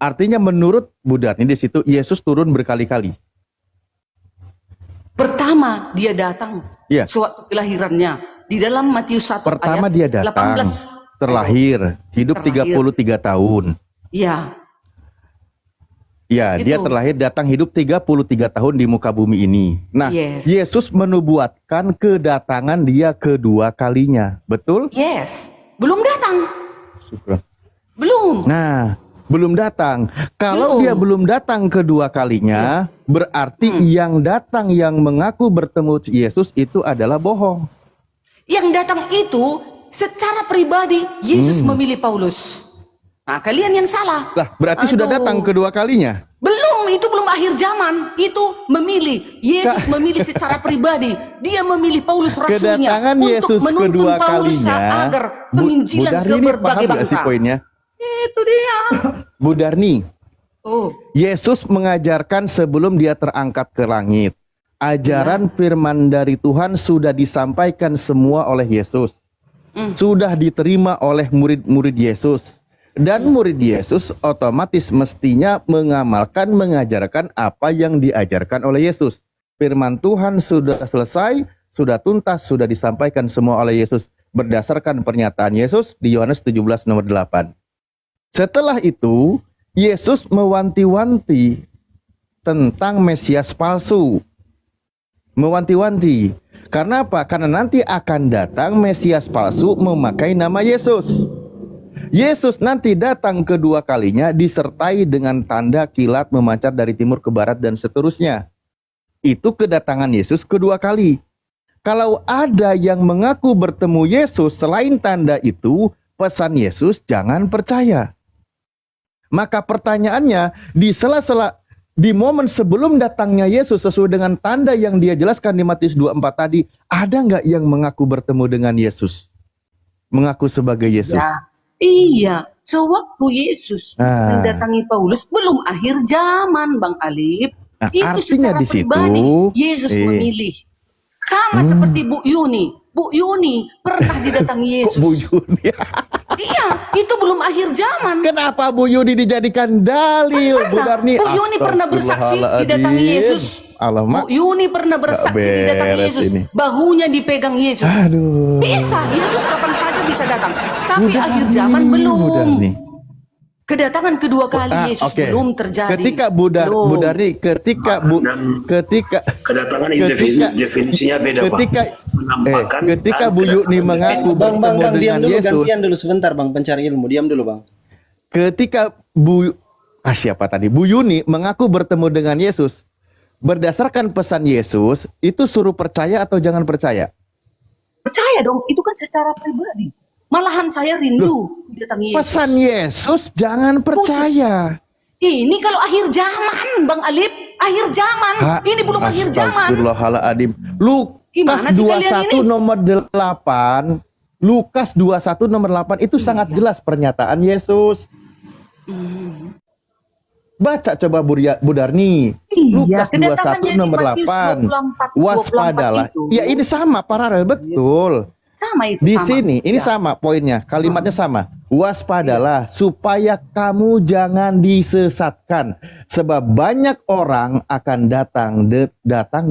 Artinya menurut Budarni di situ Yesus turun berkali-kali. Pertama dia datang Iya. sewaktu kelahirannya di dalam Matius 1 Pertama ayat dia datang, 18. terlahir, hidup Terlahir. 33 tahun. Iya, Ya, dia Itu. terlahir datang hidup 33 tahun di muka bumi ini. Nah, Yes. Yesus menubuatkan kedatangan dia kedua kalinya. Betul? yes. Belum datang. Syukur. Belum. Nah, belum datang. Kalau Belum. dia belum datang kedua kalinya, berarti yang datang yang mengaku bertemu Yesus itu adalah bohong. Yang datang itu secara pribadi Yesus memilih Paulus. Nah, kalian yang salah. Lah, berarti sudah Aduh. datang kedua kalinya. Belum, itu belum akhir zaman. Itu memilih. Yesus memilih secara pribadi. Dia memilih Paulus rasulnya Kedatangan untuk Yesus menuntun kedua Paulus kalinya. agar penginjilan Darni ke ini berbagai paham nggak sih bangsa. poinnya? Itu dia. Bu Darni, Oh, Yesus mengajarkan sebelum dia terangkat ke langit. Ajaran firman dari Tuhan sudah disampaikan semua oleh Yesus. Sudah diterima oleh murid-murid Yesus. Dan murid Yesus otomatis mestinya mengamalkan, mengajarkan apa yang diajarkan oleh Yesus. Firman Tuhan sudah selesai, sudah tuntas, sudah disampaikan semua oleh Yesus. Berdasarkan pernyataan Yesus di Yohanes 17 nomor 8. Setelah itu, Yesus mewanti-wanti tentang Mesias palsu. Mewanti-wanti. Karena apa? Karena nanti akan datang Mesias palsu memakai nama Yesus. Yesus nanti datang kedua kalinya disertai dengan tanda kilat memancar dari timur ke barat dan seterusnya. Itu kedatangan Yesus kedua kali. Kalau ada yang mengaku bertemu Yesus selain tanda itu, pesan Yesus jangan percaya. Maka pertanyaannya, di sela-sela di momen sebelum datangnya Yesus sesuai dengan tanda yang dia jelaskan di Matius 24 tadi, ada nggak yang mengaku bertemu dengan Yesus? Mengaku sebagai Yesus? ya. Iya. Sewaktu Yesus mendatangi Paulus, belum akhir zaman, Bang Alif. Nah, Itu artinya secara di situ, pribadi Yesus memilih. Sama seperti Bu Yuni. Bu Yuni pernah didatangi Yesus. Bu Yuni. Iya, itu belum akhir zaman. Kenapa Bu Yuni dijadikan dalil? Bu Darni, Bu Yuni pernah bersaksi didatangi Yesus. Alamak. Bu Yuni pernah bersaksi didatangi beres Yesus. ini. Bahunya dipegang Yesus. Aduh. Bisa, Yesus kapan saja bisa datang. Tapi Bu akhir Darni, zaman Bu belum. Darni. Kedatangan kedua kali Yesus Oke. belum terjadi. Ketika Bu Darni, ketika Kedatangan ketika- definisinya beda, Pak. ketika Menampakkan ketika dan Bu Yuni kedatangan mengaku Bang, bertemu diam dengan dulu, Yesus, gantian dulu sebentar, Bang, pencari ilmu, diam dulu, Bang. ketika siapa tadi? Bu Yuni mengaku bertemu dengan Yesus, berdasarkan pesan Yesus, itu suruh percaya atau jangan percaya? Percaya dong, itu kan secara pribadi. Malahan saya rindu didatangi Yesus. Pesan Yesus jangan percaya. Ini kalau akhir zaman, Bang Alif. Akhir zaman. Ini belum akhir zaman. Astagfirullahaladzim. Lukas Gimana sih kalian 21 ini? nomor 8. Lukas 21 nomor 8 itu sangat jelas pernyataan Yesus. Baca coba Bu Darni. Iya, Lukas kedatangannya 21 di nomor Matius 8. 24 Waspadalah. itu. Ya ini sama paralel betul. Sama itu Di sama. sini ini Ya. sama poinnya, kalimatnya sama. Waspadalah supaya kamu jangan disesatkan, sebab banyak orang akan datang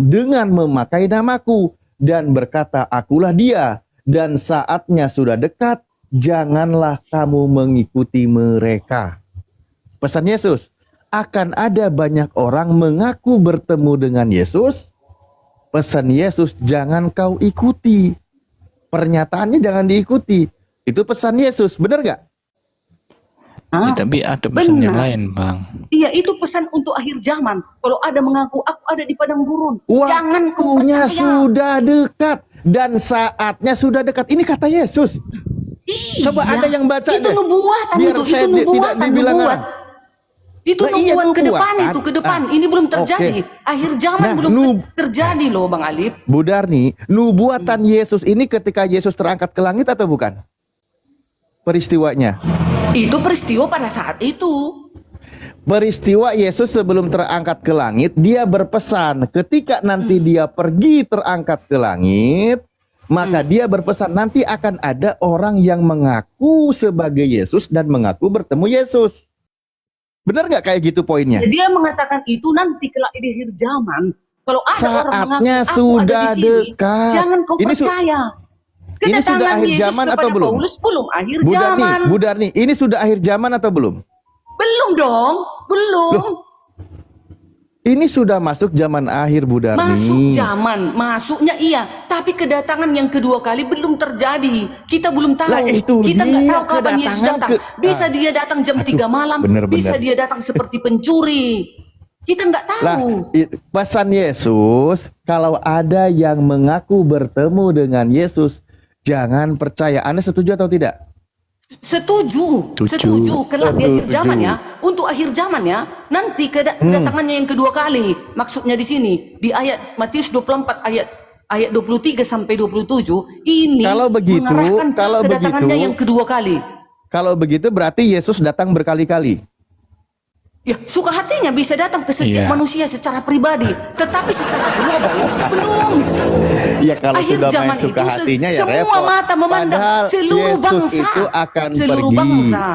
dengan memakai namaku dan berkata, akulah dia, dan saatnya sudah dekat, janganlah kamu mengikuti mereka. Pesan Yesus, akan ada banyak orang mengaku bertemu dengan Yesus. Pesan Yesus, jangan kau ikuti. Pernyataannya jangan diikuti. Itu pesan Yesus, benar gak? Ya, tapi ada pesan yang Benar. lain, Bang. Iya, itu pesan untuk akhir zaman. Kalau ada mengaku aku ada di padang gurun, jangan kau Waktunya percaya. sudah dekat dan saatnya sudah dekat. Ini kata Yesus. Iya, Coba ada yang baca itu deh. nubuatan Biar itu saya nubuatan, tidak dibilang nubuat. orang. Itu Nah, iya, nubuat ke depan nubuatan. itu, ke depan. Ini belum terjadi. Oke. Akhir zaman Nah, belum terjadi loh, Bang Alif. Bu Darni, nubuatan Yesus ini ketika Yesus terangkat ke langit atau bukan? Peristiwanya. Itu peristiwa pada saat itu. Peristiwa Yesus sebelum terangkat ke langit, dia berpesan ketika nanti dia pergi terangkat ke langit, maka dia berpesan nanti akan ada orang yang mengaku sebagai Yesus dan mengaku bertemu Yesus. Benar nggak kayak gitu poinnya? Dia mengatakan itu nanti kelak di akhir zaman. Kalau ada orang Saatnya mengaku aku sudah ada di sini, dekat. jangan kau Ini percaya. ini sudah Kedatangan akhir Yesus zaman kepada atau belum? Paulus belum akhir Bu Darni, zaman. Bu Darni, ini sudah akhir zaman atau belum? Belum dong, belum. Ini sudah masuk zaman akhir, Bu Darni. Masuk zaman, masuknya iya. Tapi kedatangan yang kedua kali belum terjadi. Kita belum tahu. Lah, itu Kita nggak dia tahu kapan Yesus kedatangan datang. Bisa dia datang jam 3 malam, bener-bener. bisa dia datang seperti pencuri. Kita nggak Lah, tahu. pesan Yesus, kalau ada yang mengaku bertemu dengan Yesus, jangan percaya. Anda setuju atau tidak? Setuju, Setuju. setuju. Kelak di akhir Setuju. zaman ya, untuk akhir zaman ya, nanti kedatangannya yang kedua kali. Maksudnya di sini di ayat Matius 24 ayat 23 sampai 27 ini Kalau begitu, mengarahkan kalau kedatangannya begitu- yang kedua kali. Kalau begitu berarti Yesus datang berkali-kali. Ya, suka hatinya bisa datang ke setiap Iya. manusia secara pribadi, tetapi secara global belum. Ya kalau Akhir sudah zaman main suka itu hatinya ya semua repot. mata memandang Padahal seluruh Yesus bangsa, itu akan seluruh pergi. bangsa.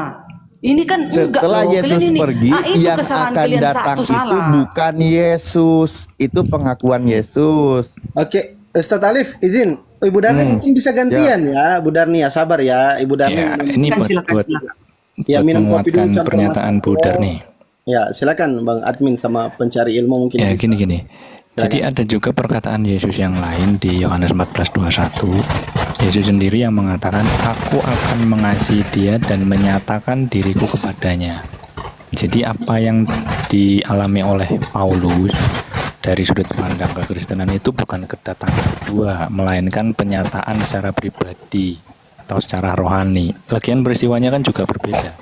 Ini kan enggak Setelah loh, Yesus kalian ini. pergi, itu yang kesalahan akan kalian datang satu itu salah. bukan Yesus. Itu pengakuan Yesus. Oke, Ustaz Alif, izin. Ibu Darni mungkin bisa gantian ya. Bu Darni ya, sabar ya. Ibu Darni. Ya, ini Silakan, buat silakan. Ya, buat minum kopi dulu, menguatkan campur pernyataan mas. Bu Darni. Ya, silakan Bang admin sama pencari ilmu mungkin. Ya bisa. gini. Jadi ada juga perkataan Yesus yang lain di Yohanes 14:21. Yesus sendiri yang mengatakan, aku akan mengasihi dia dan menyatakan diriku kepadanya. Jadi apa yang dialami oleh Paulus dari sudut pandang kekristenan itu bukan kedatangan kedua, melainkan penyataan secara pribadi atau secara rohani. Lagian peristiwanya kan juga berbeda.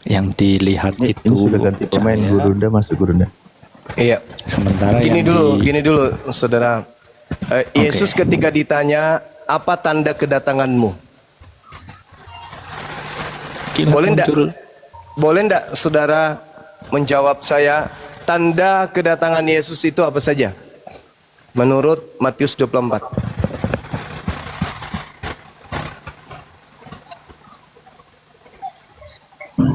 Yang dilihat itu saya, Gurunda masuk Gurunda. Iya. sementara Gini yang gini dulu, saudara. Yesus ketika ditanya, apa tanda kedatanganmu? kilat Boleh ndak? muncul. Boleh ndak, saudara, menjawab saya, tanda kedatangan Yesus itu apa saja? Menurut Matius 24.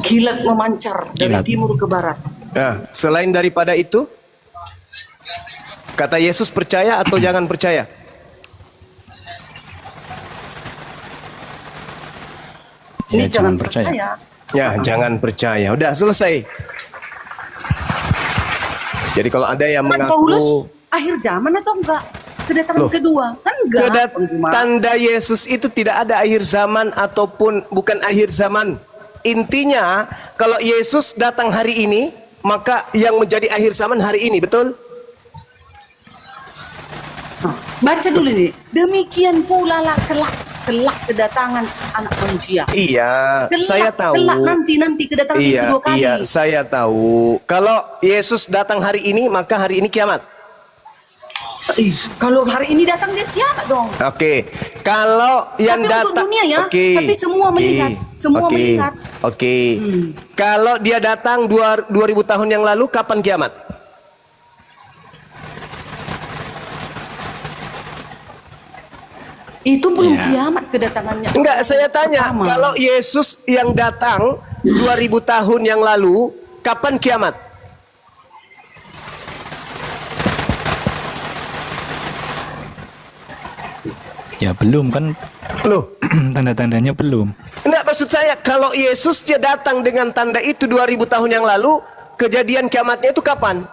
Kilat memancar dari Kilat. timur ke barat. Nah, selain daripada itu, kata Yesus percaya atau jangan percaya? Ini Ya, jangan jangan percaya. percaya. Ya, jangan percaya. Udah selesai. Jadi kalau ada yang Kan Paulus mengaku akhir zaman atau enggak? Kedatangan Loh, kedua kan enggak? Bang Juma? tanda Yesus itu tidak ada akhir zaman ataupun bukan akhir zaman. Intinya kalau Yesus datang hari ini, maka yang menjadi akhir zaman hari ini, betul? Baca dulu nih. Demikian pula lah kelak kedatangan anak manusia. Iya, Kelak, saya tahu. Kelak nanti kedatangan yang kedua kali. Iya, saya tahu. Kalau Yesus datang hari ini, maka hari ini kiamat. Kalau hari ini datang dia kiamat dong. Oke, kalau yang Tapi untuk datang, dunia ya, Oke, tapi semua oke, melihat, semua oke, melihat. Oke, kalau dia datang 2000 tahun yang lalu, kapan kiamat? Itu belum Iya. kiamat kedatangannya. Enggak, saya tanya, Pertama. kalau Yesus yang datang 2000 tahun yang lalu, kapan kiamat? Ya belum kan, Loh, tanda-tandanya belum. enggak, maksud saya kalau Yesus dia datang dengan tanda itu 2000 tahun yang lalu, kejadian kiamatnya itu kapan?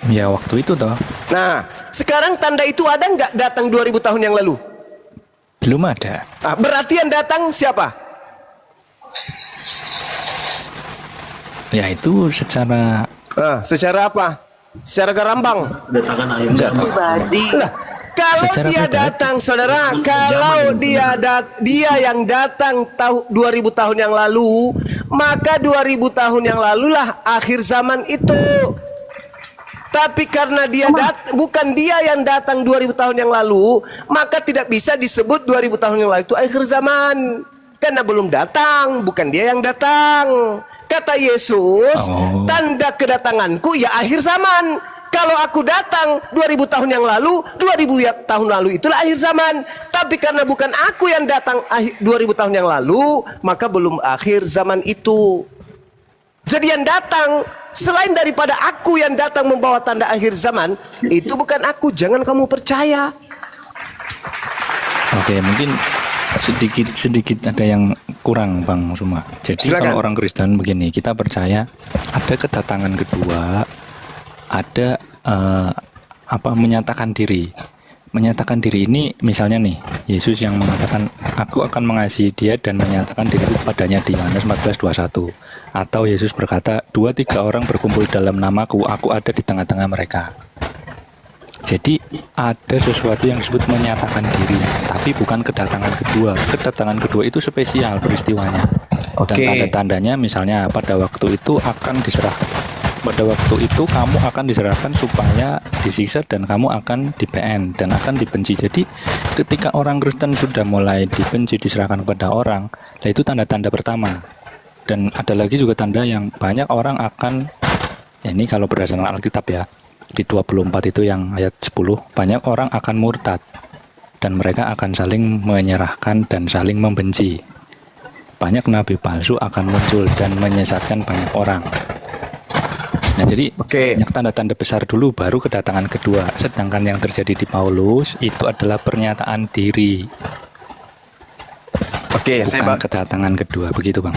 Ya waktu itu toh Nah, sekarang tanda itu ada nggak datang 2000 tahun yang lalu? belum ada. Ah, berarti yang datang siapa? Ya itu secara Ah, secara apa? Secara garambang. Kedatangan akhir zaman. Pribadi. Lah, kalau Secara dia pribadi. datang, saudara, kalau dia yang datang 2000 tahun yang lalu, maka 2000 tahun yang lalulah akhir zaman itu. Tapi karena dia bukan dia yang datang 2000 tahun yang lalu, maka tidak bisa disebut 2000 tahun yang lalu itu akhir zaman. Karena belum datang, bukan dia yang datang. Kata Yesus, tanda kedatanganku ya akhir zaman. Kalau aku datang 2000 tahun yang lalu, 2000 tahun lalu itulah akhir zaman. Tapi karena bukan aku yang datang 2000 tahun yang lalu, maka belum akhir zaman itu. Jadi yang datang selain daripada aku yang datang membawa tanda akhir zaman, itu bukan aku, jangan kamu percaya. Oke, mungkin sedikit ada yang kurang, Bang Suma. Jadi Silakan. kalau orang Kristen begini, kita percaya ada kedatangan kedua, ada menyatakan diri. Menyatakan diri ini misalnya nih, Yesus yang mengatakan aku akan mengasihi dia dan menyatakan diriku kepadanya di Yohanes 14:21. Atau Yesus berkata, 2-3 orang berkumpul dalam namaku, aku ada di tengah-tengah mereka. Jadi ada sesuatu yang disebut menyatakan diri, tapi bukan kedatangan kedua. Kedatangan kedua itu spesial peristiwanya. Dan tanda-tandanya misalnya pada waktu itu akan kamu akan diserahkan supaya disiksa dan kamu akan di-PN dan akan dibenci. Jadi ketika orang Kristen sudah mulai dibenci, diserahkan kepada orang, nah itu tanda-tanda pertama. Dan ada lagi juga tanda yang banyak orang akan, ya ini kalau berdasarkan Alkitab ya, di 24 itu yang ayat 10, banyak orang akan murtad dan mereka akan saling menyerahkan dan saling membenci. Banyak nabi palsu akan muncul dan menyesatkan banyak orang. Nah, jadi banyak tanda-tanda besar dulu baru kedatangan kedua. Sedangkan yang terjadi di Paulus itu adalah pernyataan diri. Bukan kedatangan kedua, begitu Bang.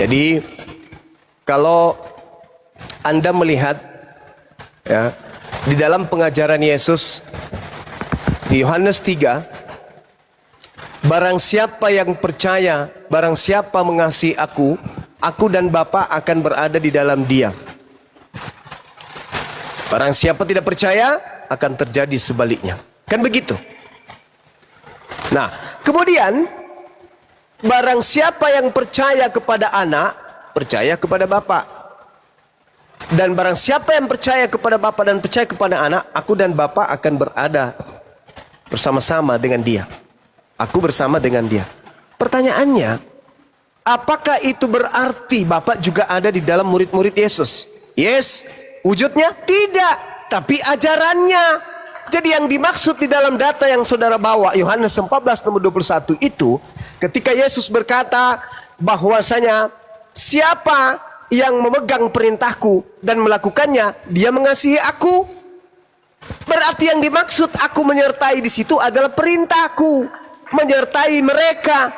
Jadi kalau Anda melihat ya di dalam pengajaran Yesus di Yohanes 3, barang siapa yang percaya, barang siapa mengasihi aku dan Bapa akan berada di dalam dia. Barang siapa tidak percaya, akan terjadi sebaliknya. Kan begitu? Nah, kemudian barang siapa yang percaya kepada anak, percaya kepada Bapa. Dan barang siapa yang percaya kepada Bapa dan percaya kepada anak, aku dan Bapa akan berada bersama-sama dengan dia. Aku bersama dengan dia. Pertanyaannya, apakah itu berarti Bapak juga ada di dalam murid-murid Yesus? Yes. Wujudnya? Tidak. Tapi ajarannya. Jadi yang dimaksud di dalam data yang saudara bawa, Yohanes 14:21 itu, ketika Yesus berkata bahwasanya siapa yang memegang perintahku dan melakukannya, dia mengasihi aku. Berarti yang dimaksud aku menyertai di situ adalah perintahku. Menyertai mereka.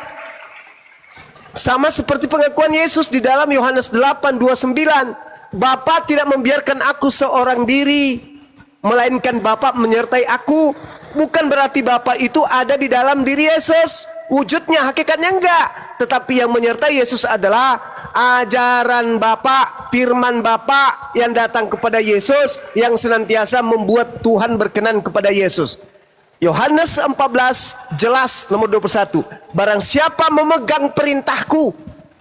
Sama seperti pengakuan Yesus di dalam Yohanes 8:29. Bapa tidak membiarkan aku seorang diri, melainkan Bapa menyertai aku. Bukan berarti Bapa itu ada di dalam diri Yesus. Wujudnya, hakikatnya enggak. Tetapi yang menyertai Yesus adalah ajaran Bapa, firman Bapa yang datang kepada Yesus, yang senantiasa membuat Tuhan berkenan kepada Yesus. Yohanes 14 jelas nomor 21. Barang siapa memegang perintahku,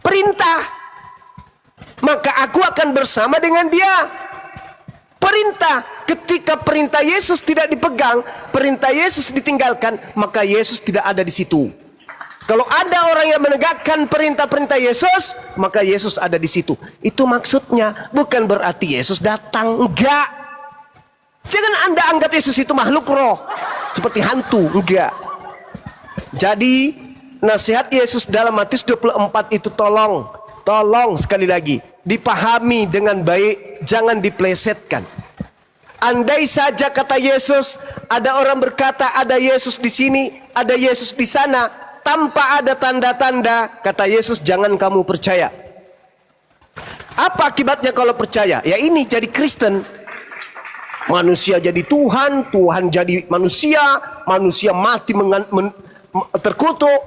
perintah, maka aku akan bersama dengan dia. Perintah, ketika perintah Yesus tidak dipegang, perintah Yesus ditinggalkan, maka Yesus tidak ada di situ. Kalau ada orang yang menegakkan perintah-perintah Yesus, maka Yesus ada di situ. Itu maksudnya, bukan berarti Yesus datang, enggak. Jangan Anda anggap Yesus itu makhluk roh, seperti hantu, enggak. Jadi nasihat Yesus dalam Matius 24 itu tolong sekali lagi dipahami dengan baik, jangan diplesetkan. Andai saja kata Yesus, ada orang berkata ada Yesus di sini, ada Yesus di sana, tanpa ada tanda-tanda, kata Yesus jangan kamu percaya. Apa akibatnya kalau percaya? Ya ini jadi Kristen. Manusia jadi Tuhan, Tuhan jadi manusia, manusia mati terkutuk,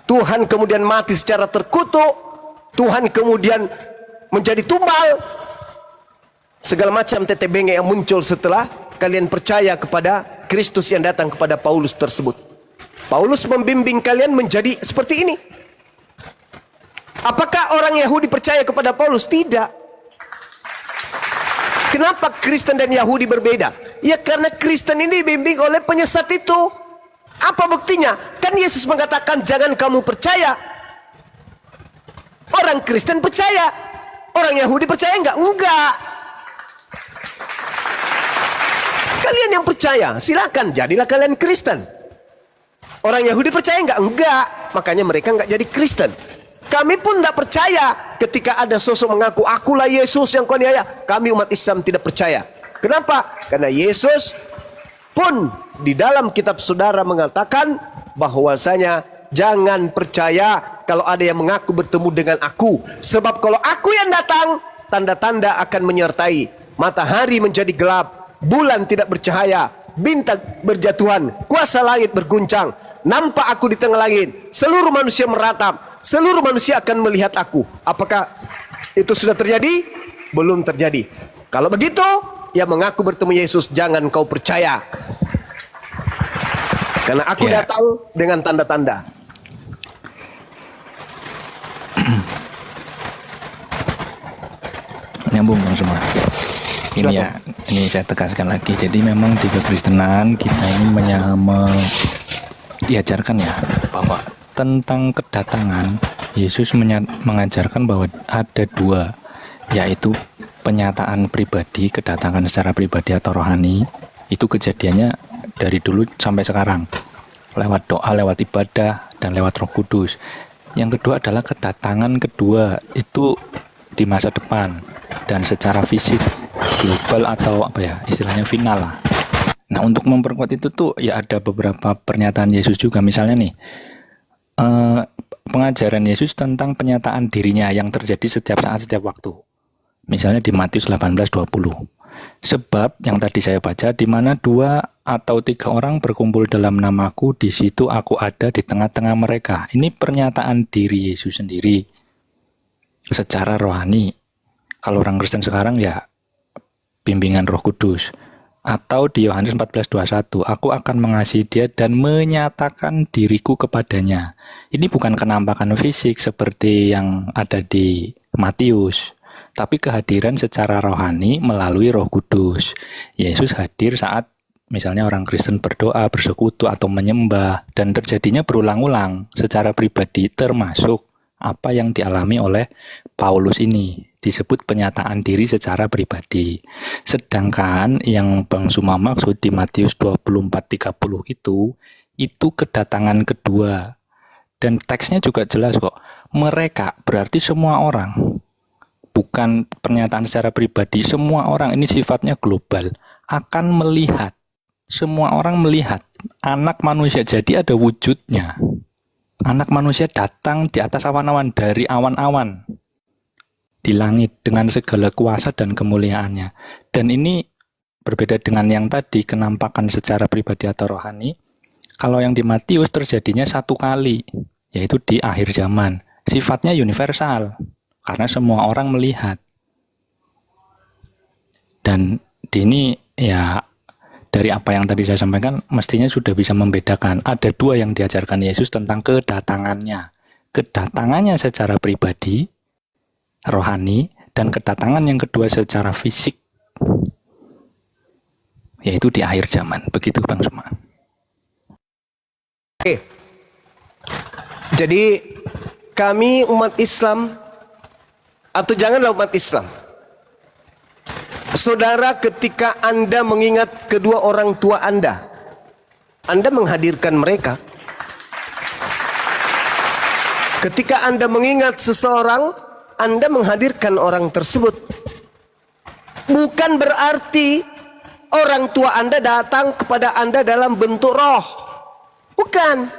Tuhan kemudian mati secara terkutuk, Tuhan kemudian menjadi tumbal. Segala macam tetebenge yang muncul setelah kalian percaya kepada Kristus yang datang kepada Paulus tersebut. Paulus membimbing kalian menjadi seperti ini. Apakah orang Yahudi percaya kepada Paulus? Tidak. Kenapa Kristen dan Yahudi berbeda? Ya karena Kristen ini dibimbing oleh penyesat itu. Apa buktinya? Kan Yesus mengatakan jangan kamu percaya. Orang Kristen percaya. Orang Yahudi percaya enggak? Enggak. Kalian yang percaya, silakan jadilah kalian Kristen. Orang Yahudi percaya enggak? Enggak. Makanya mereka enggak jadi Kristen. Kami pun tidak percaya ketika ada sosok mengaku akulah Yesus yang kau niaya. Kami umat Islam tidak percaya. Kenapa? Karena Yesus pun di dalam kitab saudara mengatakan bahwasanya jangan percaya kalau ada yang mengaku bertemu dengan aku. Sebab kalau aku yang datang, tanda-tanda akan menyertai. Matahari menjadi gelap, bulan tidak bercahaya, bintang berjatuhan, kuasa langit berguncang. Nampak aku di tengah langit, seluruh manusia meratap, seluruh manusia akan melihat aku. Apakah itu sudah terjadi? Belum terjadi. Kalau begitu, yang mengaku bertemu Yesus jangan kau percaya. Karena aku datang dengan tanda-tanda. Nyambung Bang semua. Ini ya, ini saya tegaskan lagi. Jadi memang di kekristenan kita ini diajarkan ya bahwa tentang kedatangan Yesus mengajarkan bahwa ada dua, yaitu penyataan pribadi, kedatangan secara pribadi atau rohani. Itu kejadiannya dari dulu sampai sekarang, lewat doa, lewat ibadah, dan lewat Roh Kudus. Yang kedua adalah kedatangan kedua, itu di masa depan dan secara fisik, global atau apa ya, istilahnya final lah. Nah, untuk memperkuat itu tuh ya ada beberapa pernyataan Yesus juga. Misalnya nih, pengajaran Yesus tentang penyataan dirinya yang terjadi setiap saat, setiap waktu. Misalnya di Matius 18:20. Sebab yang tadi saya baca, di mana 2 atau 3 orang berkumpul dalam namaku, di situ aku ada di tengah-tengah mereka. Ini pernyataan diri Yesus sendiri secara rohani. Kalau orang Kristen sekarang ya bimbingan Roh Kudus. Atau di Yohanes 14:21, aku akan mengasihi dia dan menyatakan diriku kepadanya. Ini bukan kenampakan fisik seperti yang ada di Matius, tapi kehadiran secara rohani melalui Roh Kudus. Yesus hadir saat misalnya orang Kristen berdoa, bersekutu, atau menyembah, dan terjadinya berulang-ulang secara pribadi, termasuk apa yang dialami oleh Paulus ini, disebut penyataan diri secara pribadi. Sedangkan yang Bang Suma maksud di Matius 24:30 itu kedatangan kedua. Dan teksnya juga jelas kok. Mereka berarti semua orang. Bukan pernyataan secara pribadi, semua orang, ini sifatnya global, akan melihat. Semua orang melihat anak manusia, jadi ada wujudnya. Anak manusia datang di atas awan-awan, dari awan-awan di langit dengan segala kuasa dan kemuliaannya. Dan ini berbeda dengan yang tadi, kenampakan secara pribadi atau rohani. Kalau yang di Matius terjadinya 1 kali, yaitu di akhir zaman. Sifatnya universal, karena semua orang melihat. Dan ini ya dari apa yang tadi saya sampaikan, mestinya sudah bisa membedakan. Ada 2 yang diajarkan Yesus tentang kedatangannya. Kedatangannya secara pribadi, rohani, dan kedatangan yang kedua secara fisik, yaitu di akhir zaman. Begitu Bang Suma. Oke. Jadi kami umat Islam, atau janganlah umat Islam, saudara, ketika Anda mengingat kedua orang tua Anda menghadirkan mereka. Ketika Anda mengingat seseorang, Anda menghadirkan orang tersebut. Bukan berarti orang tua Anda datang kepada Anda dalam bentuk roh. Bukan.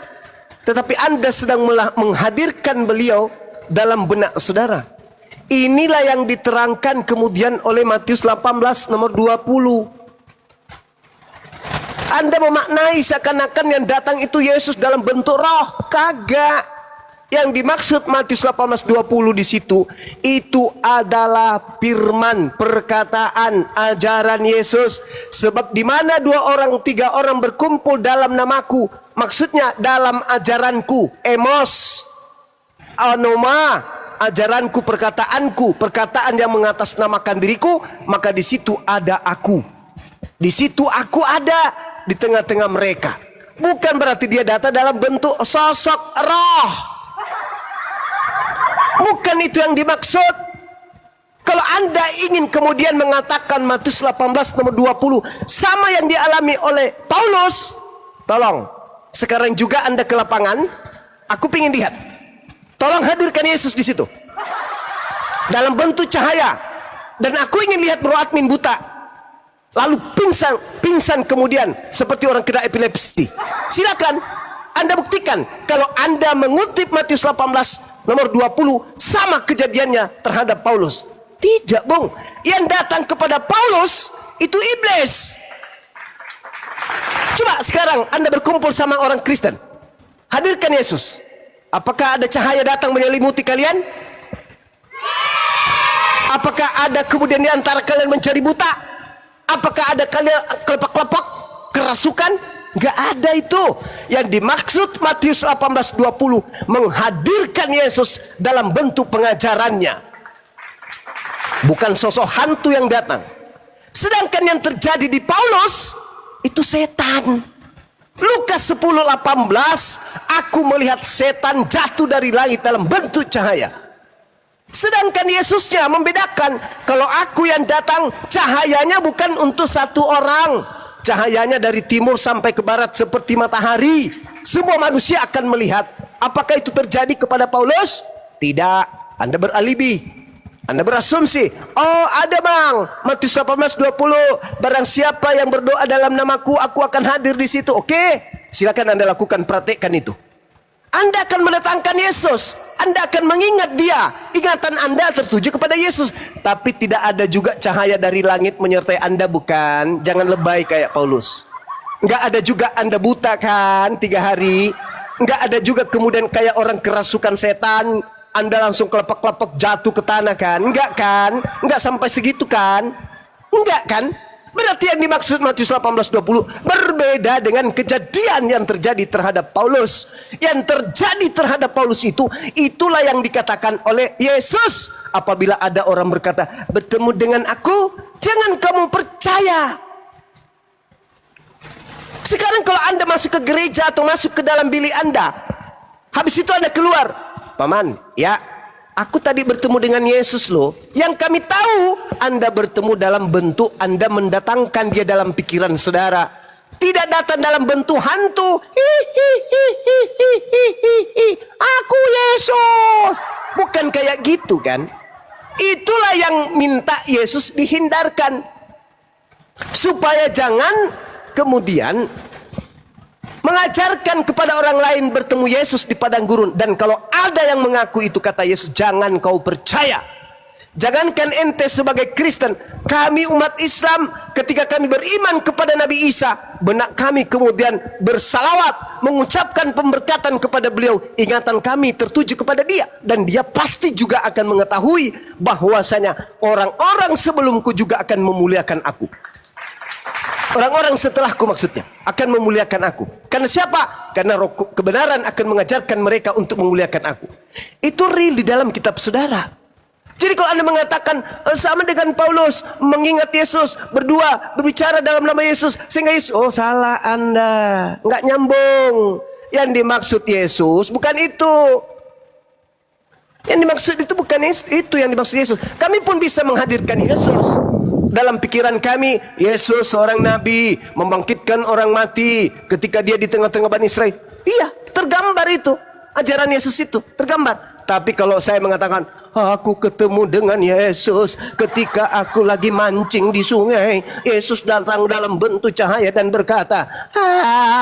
Tetapi Anda sedang menghadirkan beliau dalam benak saudara. Inilah yang diterangkan kemudian oleh Matius 18 nomor 20. Anda memaknai seakan-akan yang datang itu Yesus dalam bentuk roh. Kagak. Yang dimaksud Matius 18:20 di situ, itu adalah firman, perkataan, ajaran Yesus. Sebab di mana 2 orang 3 orang berkumpul dalam namaku, maksudnya dalam ajaranku, emos, anoma, ajaranku, perkataanku, perkataan yang mengatasnamakan diriku, maka di situ ada aku. Di situ aku ada di tengah-tengah mereka. Bukan berarti dia datang dalam bentuk sosok roh. Bukan itu yang dimaksud. Kalau Anda ingin kemudian mengatakan Matius 18 nomor 20 sama yang dialami oleh Paulus, tolong sekarang juga Anda ke lapangan. Aku ingin lihat. Tolong hadirkan Yesus di situ dalam bentuk cahaya. Dan aku ingin lihat bro admin buta lalu pingsan kemudian seperti orang kena epilepsi. Silakan Anda buktikan kalau Anda mengutip Matius 18 nomor 20 sama kejadiannya terhadap Paulus. Tidak, Bung. Yang datang kepada Paulus itu iblis. Coba sekarang Anda berkumpul sama orang Kristen, hadirkan Yesus. Apakah ada cahaya datang menyelimuti kalian? Apakah ada kemudian di antara kalian mencari buta? Apakah ada kalian kelepak-kelepak, kerasukan? Gak ada itu. Yang dimaksud Matius 18:20 menghadirkan Yesus dalam bentuk pengajarannya, bukan sosok hantu yang datang. Sedangkan yang terjadi di Paulus itu setan. Lukas 10:18, aku melihat setan jatuh dari langit dalam bentuk cahaya. Sedangkan Yesusnya membedakan, kalau aku yang datang cahayanya bukan untuk satu orang, cahayanya dari timur sampai ke barat seperti matahari. Semua manusia akan melihat. Apakah itu terjadi kepada Paulus? Tidak. Anda beralibi, Anda berasumsi. Oh ada bang, Matius 18:20, barang siapa yang berdoa dalam namaku, aku akan hadir di situ. Oke, silakan Anda lakukan, praktekkan itu. Anda akan mendatangkan Yesus. Anda akan mengingat dia. Ingatan Anda tertuju kepada Yesus. Tapi tidak ada juga cahaya dari langit menyertai Anda, bukan? Jangan lebay kayak Paulus. Enggak ada juga Anda buta kan 3 hari. Enggak ada juga kemudian kayak orang kerasukan setan, Anda langsung kelepek-kelepek jatuh ke tanah kan? Enggak kan? Enggak sampai segitu kan? Enggak kan? Berarti yang dimaksud Matius 18:20 berbeda dengan kejadian yang terjadi terhadap Paulus. Yang terjadi terhadap Paulus itu, itulah yang dikatakan oleh Yesus. Apabila ada orang berkata, bertemu dengan aku, jangan kamu percaya. Sekarang kalau Anda masuk ke gereja atau masuk ke dalam bilik Anda, habis itu Anda keluar, paman, ya, aku tadi bertemu dengan Yesus loh. Yang kami tahu Anda bertemu dalam bentuk Anda mendatangkan dia dalam pikiran saudara. Tidak datang dalam bentuk hantu. Aku Yesus. Bukan kayak gitu kan. Itulah yang minta Yesus dihindarkan. Supaya jangan kemudian mengajarkan kepada orang lain bertemu Yesus di padang gurun. Dan kalau ada yang mengaku itu kata Yesus, jangan kau percaya. Jangankan ente sebagai Kristen, kami umat Islam ketika kami beriman kepada Nabi Isa, benak kami kemudian bersalawat, mengucapkan pemberkatan kepada beliau, ingatan kami tertuju kepada dia. Dan dia pasti juga akan mengetahui bahwasanya orang-orang sebelumku juga akan memuliakan aku. Orang-orang setelahku maksudnya akan memuliakan aku. Karena siapa? Karena roh kebenaran akan mengajarkan mereka untuk memuliakan aku. Itu real di dalam kitab saudara. Jadi kalau Anda mengatakan sama dengan Paulus, mengingat Yesus, berdua, berbicara dalam nama Yesus, sehingga Yesus, oh salah Anda, nggak nyambung. Yang dimaksud Yesus bukan itu. Yang dimaksud itu bukan itu yang dimaksud Yesus. Kami pun bisa menghadirkan Yesus. Dalam pikiran kami, Yesus seorang nabi, membangkitkan orang mati ketika dia di tengah-tengah Bani Israel. Iya, tergambar itu. Ajaran Yesus itu tergambar. Tapi kalau saya mengatakan, aku ketemu dengan Yesus ketika aku lagi mancing di sungai. Yesus datang dalam bentuk cahaya dan berkata,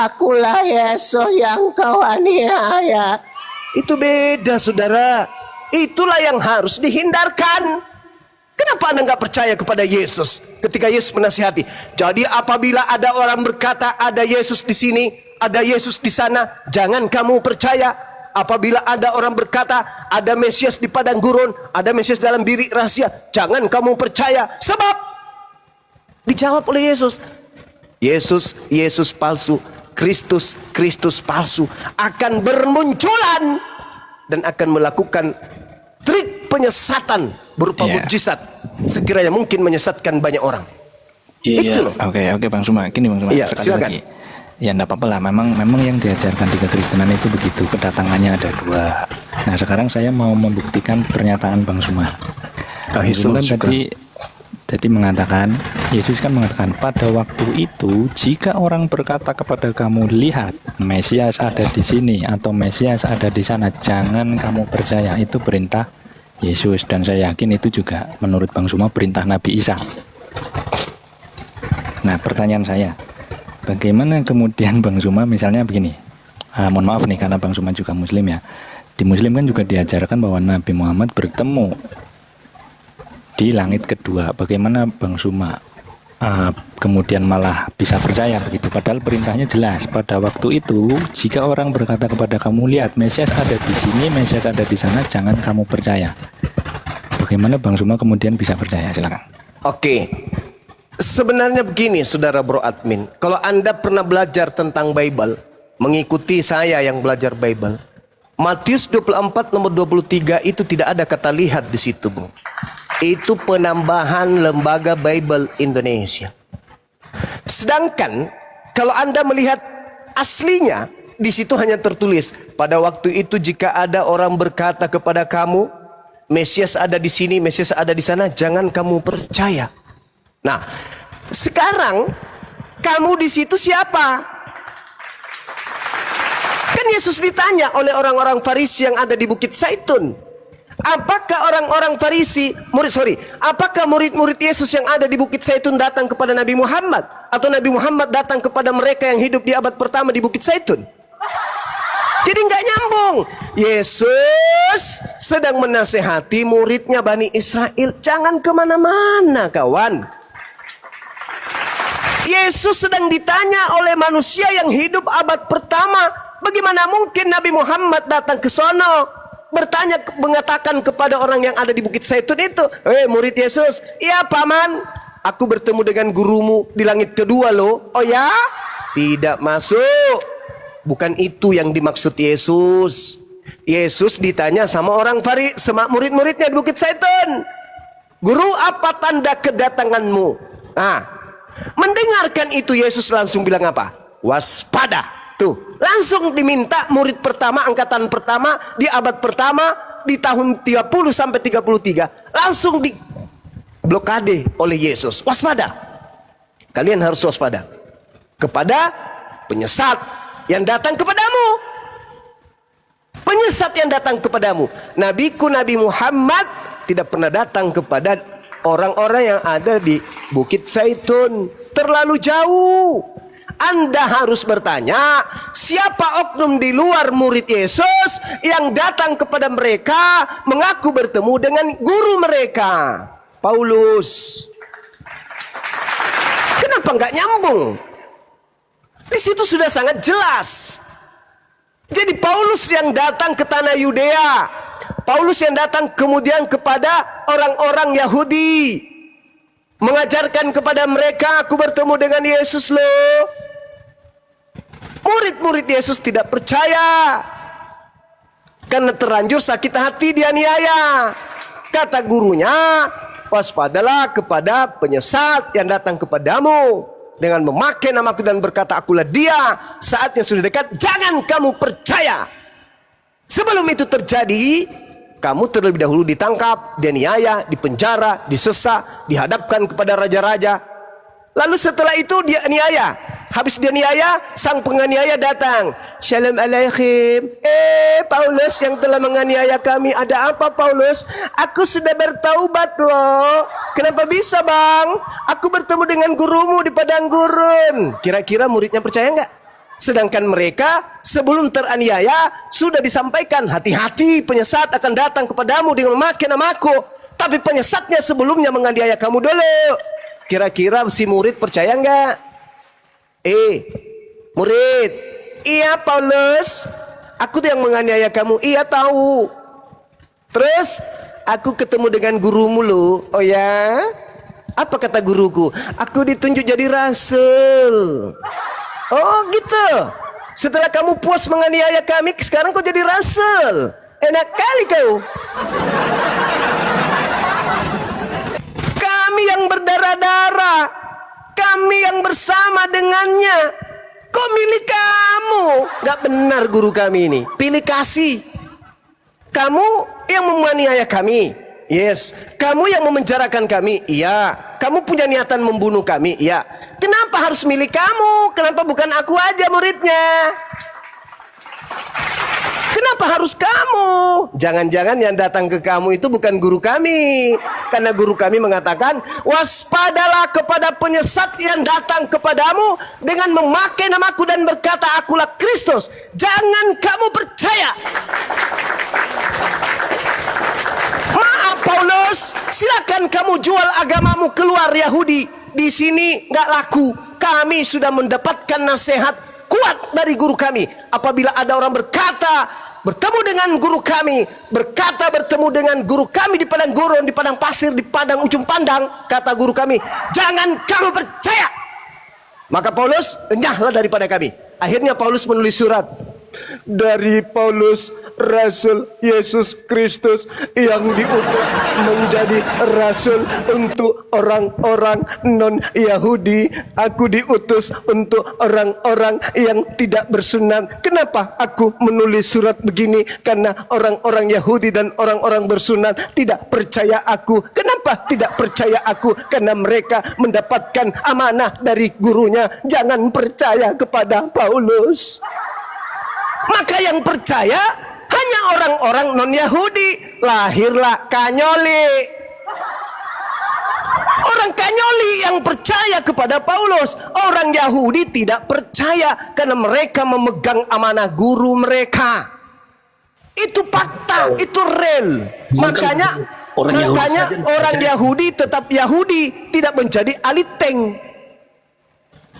akulah Yesus yang kau aniaya. Itu beda saudara. Itulah yang harus dihindarkan. Kenapa Anda nggak percaya kepada Yesus ketika Yesus menasihati? Jadi apabila ada orang berkata ada Yesus di sini, ada Yesus di sana, jangan kamu percaya. Apabila ada orang berkata ada Mesias di padang gurun, ada Mesias dalam bilik rahasia, jangan kamu percaya. Sebab dijawab oleh Yesus, Yesus palsu, Kristus palsu akan bermunculan dan akan melakukan trik penyesatan berupa mukjizat, sekiranya mungkin menyesatkan banyak orang. Itu loh. Oke Bang Suma, gini Bang Suma, sekali silakan. lagi. Ya enggak apa-apa lah, memang yang diajarkan di kekristenan itu begitu, kedatangannya ada 2. Nah sekarang saya mau membuktikan pernyataan Bang Suma. Bang Suma tadi Jadi mengatakan, Yesus kan mengatakan, pada waktu itu jika orang berkata kepada kamu, lihat Mesias ada di sini atau Mesias ada di sana, jangan kamu percaya. Itu perintah Yesus, dan saya yakin itu juga menurut Bang Suma perintah Nabi Isa. Nah, pertanyaan saya, bagaimana kemudian Bang Suma misalnya begini, mohon maaf nih karena Bang Suma juga Muslim ya. Di Muslim kan juga diajarkan bahwa Nabi Muhammad bertemu di langit kedua. Bagaimana Bang Suma kemudian malah bisa percaya begitu? Padahal perintahnya jelas. Pada waktu itu, jika orang berkata kepada kamu, lihat Mesias ada di sini, Mesias ada di sana, jangan kamu percaya. Bagaimana Bang Suma kemudian bisa percaya? Silakan. Oke. Sebenarnya begini, saudara bro admin. Kalau Anda pernah belajar tentang Bible, mengikuti saya yang belajar Bible, Matius 24 nomor 23 itu tidak ada kata lihat di situ, Bung. Itu penambahan Lembaga Bible Indonesia. Sedangkan kalau Anda melihat aslinya, di situ hanya tertulis, pada waktu itu jika ada orang berkata kepada kamu, Mesias ada di sini, Mesias ada di sana, jangan kamu percaya. Nah, sekarang kamu di situ siapa? Kan Yesus ditanya oleh orang-orang Farisi yang ada di Bukit Zaitun. Apakah orang-orang Farisi, apakah murid-murid Yesus yang ada di Bukit Zaitun datang kepada Nabi Muhammad? Atau Nabi Muhammad datang kepada mereka yang hidup di abad pertama di Bukit Zaitun? Jadi nggak nyambung. Yesus sedang menasehati muridnya Bani Israel. Jangan kemana-mana kawan. Yesus sedang ditanya oleh manusia yang hidup abad pertama. Bagaimana mungkin Nabi Muhammad datang ke sono? Bertanya, mengatakan kepada orang yang ada di Bukit Zaitun itu, murid Yesus, iya paman, aku bertemu dengan gurumu di langit kedua loh. Oh ya? Tidak masuk. Bukan itu yang dimaksud Yesus. Yesus ditanya sama orang Farisi, sama murid-muridnya di Bukit Zaitun, guru, apa tanda kedatanganmu? Nah, mendengarkan itu Yesus langsung bilang apa? Waspada. Tuh, langsung diminta murid pertama, angkatan pertama di abad pertama di tahun 30 sampai 33 langsung di blokade oleh Yesus. Waspada. Kalian harus waspada kepada penyesat yang datang kepadamu. Penyesat yang datang kepadamu. Nabiku Nabi Muhammad tidak pernah datang kepada orang-orang yang ada di Bukit Zaitun. Terlalu jauh. Anda harus bertanya, siapa oknum di luar murid Yesus yang datang kepada mereka mengaku bertemu dengan guru mereka, Paulus. Kenapa nggak nyambung? Di situ sudah sangat jelas. Jadi Paulus yang datang ke tanah Yudea, Paulus yang datang kemudian kepada orang-orang Yahudi, mengajarkan kepada mereka, aku bertemu dengan Yesus loh. Murid-murid Yesus tidak percaya karena terlanjur sakit hati, dianiaya. Kata gurunya, waspadalah kepada penyesat yang datang kepadamu dengan memakai namaku dan berkata akulah dia. Saatnya sudah dekat, jangan kamu percaya. Sebelum itu terjadi, kamu terlebih dahulu ditangkap, dianiaya, dipenjara, disesat, dihadapkan kepada raja-raja. Lalu setelah itu dia aniaya. Habis dia aniaya, sang penganiaya datang. Shalom alaikum. Paulus yang telah menganiaya kami. Ada apa Paulus? Aku sudah bertaubat loh. Kenapa bisa bang? Aku bertemu dengan gurumu di padang gurun. Kira-kira muridnya percaya nggak? Sedangkan mereka sebelum teraniaya sudah disampaikan, hati-hati penyesat akan datang kepadamu dengan memakai namaku. Tapi penyesatnya sebelumnya menganiaya kamu dulu. Kira-kira si murid percaya nggak? Murid, iya Paulus, aku tuh yang menganiaya kamu. Iya tahu. Terus aku ketemu dengan gurumu lo. Oh ya? Apa kata guruku? Aku ditunjuk jadi rasul. Oh gitu. Setelah kamu puas menganiaya kami, sekarang kau jadi rasul. Enak kali kau. Kami yang berdarah-darah, kami yang bersama dengannya, kok milik kamu? Gak benar guru kami ini. Pilih kasih. Kamu yang menganiaya kami, Yes. Kamu yang memenjarakan kami? Iya. Kamu punya niatan membunuh kami? Iya. Kenapa harus milih kamu? Kenapa bukan aku aja muridnya? Kenapa harus kamu? Jangan-jangan yang datang ke kamu itu bukan guru kami. Karena guru kami mengatakan, waspadalah kepada penyesat yang datang kepadamu dengan memakai namaku dan berkata, akulah Kristus. Jangan kamu percaya. Maaf Paulus, silakan kamu jual agamamu keluar Yahudi. Di sini nggak laku. Kami sudah mendapatkan nasihat kuat dari guru kami. Apabila ada orang bertemu dengan guru kami, bertemu dengan guru kami di padang gurun, di padang pasir, di padang ujung pandang, kata guru kami, jangan kamu percaya. Maka Paulus enyahlah daripada kami. Akhirnya Paulus menulis surat. Dari Paulus, Rasul Yesus Kristus yang diutus menjadi Rasul untuk orang-orang non-Yahudi. Aku diutus untuk orang-orang yang tidak bersunat. Kenapa aku menulis surat begini? Karena orang-orang Yahudi dan orang-orang bersunat tidak percaya aku. Kenapa tidak percaya aku? Karena mereka mendapatkan amanah dari gurunya. Jangan percaya kepada Paulus. Maka yang percaya hanya orang-orang non-Yahudi. Lahirlah Kanyoli. Orang Kanyoli yang percaya kepada Paulus. Orang Yahudi tidak percaya karena mereka memegang amanah guru mereka. Itu fakta, itu real. Makanya orang Yahudi tetap Yahudi, tidak menjadi aliteng.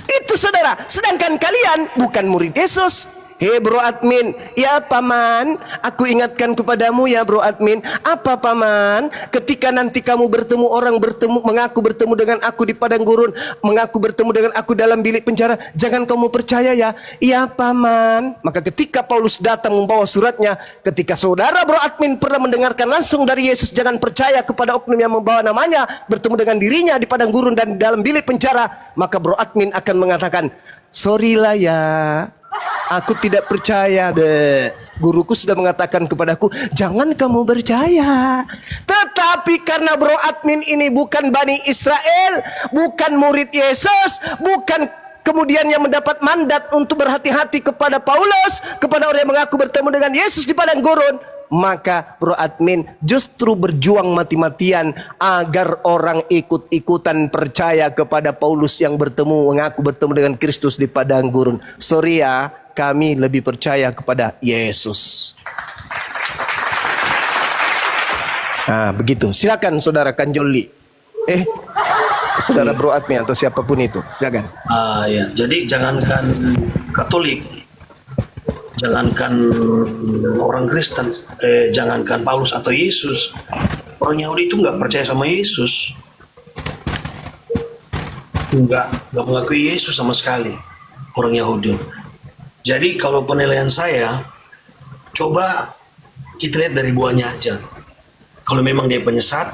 Itu saudara. Sedangkan kalian bukan murid Yesus. Hei bro admin, ya paman, aku ingatkan kepadamu ya bro admin. Apa paman? Ketika nanti kamu mengaku bertemu dengan aku di padang gurun, mengaku bertemu dengan aku dalam bilik penjara, jangan kamu percaya ya. Iya paman. Maka ketika Paulus datang membawa suratnya, ketika saudara bro admin pernah mendengarkan langsung dari Yesus, jangan percaya kepada oknum yang membawa namanya, bertemu dengan dirinya di padang gurun dan dalam bilik penjara, maka bro admin akan mengatakan, sorry lah ya, aku tidak percaya. Guruku sudah mengatakan kepadaku, jangan kamu percaya. Tetapi karena bro admin ini bukan Bani Israel, bukan murid Yesus, bukan kemudian yang mendapat mandat untuk berhati-hati kepada Paulus, kepada orang yang mengaku bertemu dengan Yesus di padang gurun, maka bro admin justru berjuang mati-matian agar orang ikut-ikutan percaya kepada Paulus yang mengaku bertemu dengan Kristus di padang gurun. Sorry ya, kami lebih percaya kepada Yesus. Nah, begitu. Silakan saudara Kanjoli. Saudara bro admin atau siapapun itu, silakan. Ya, jadi jangankan Katolik, jangankan orang Kristen, jangankan Paulus atau Yesus, orang Yahudi itu nggak percaya sama Yesus, nggak mengakui Yesus sama sekali, orang Yahudi. Jadi kalau penilaian saya, coba kita lihat dari buahnya aja. Kalau memang dia penyesat,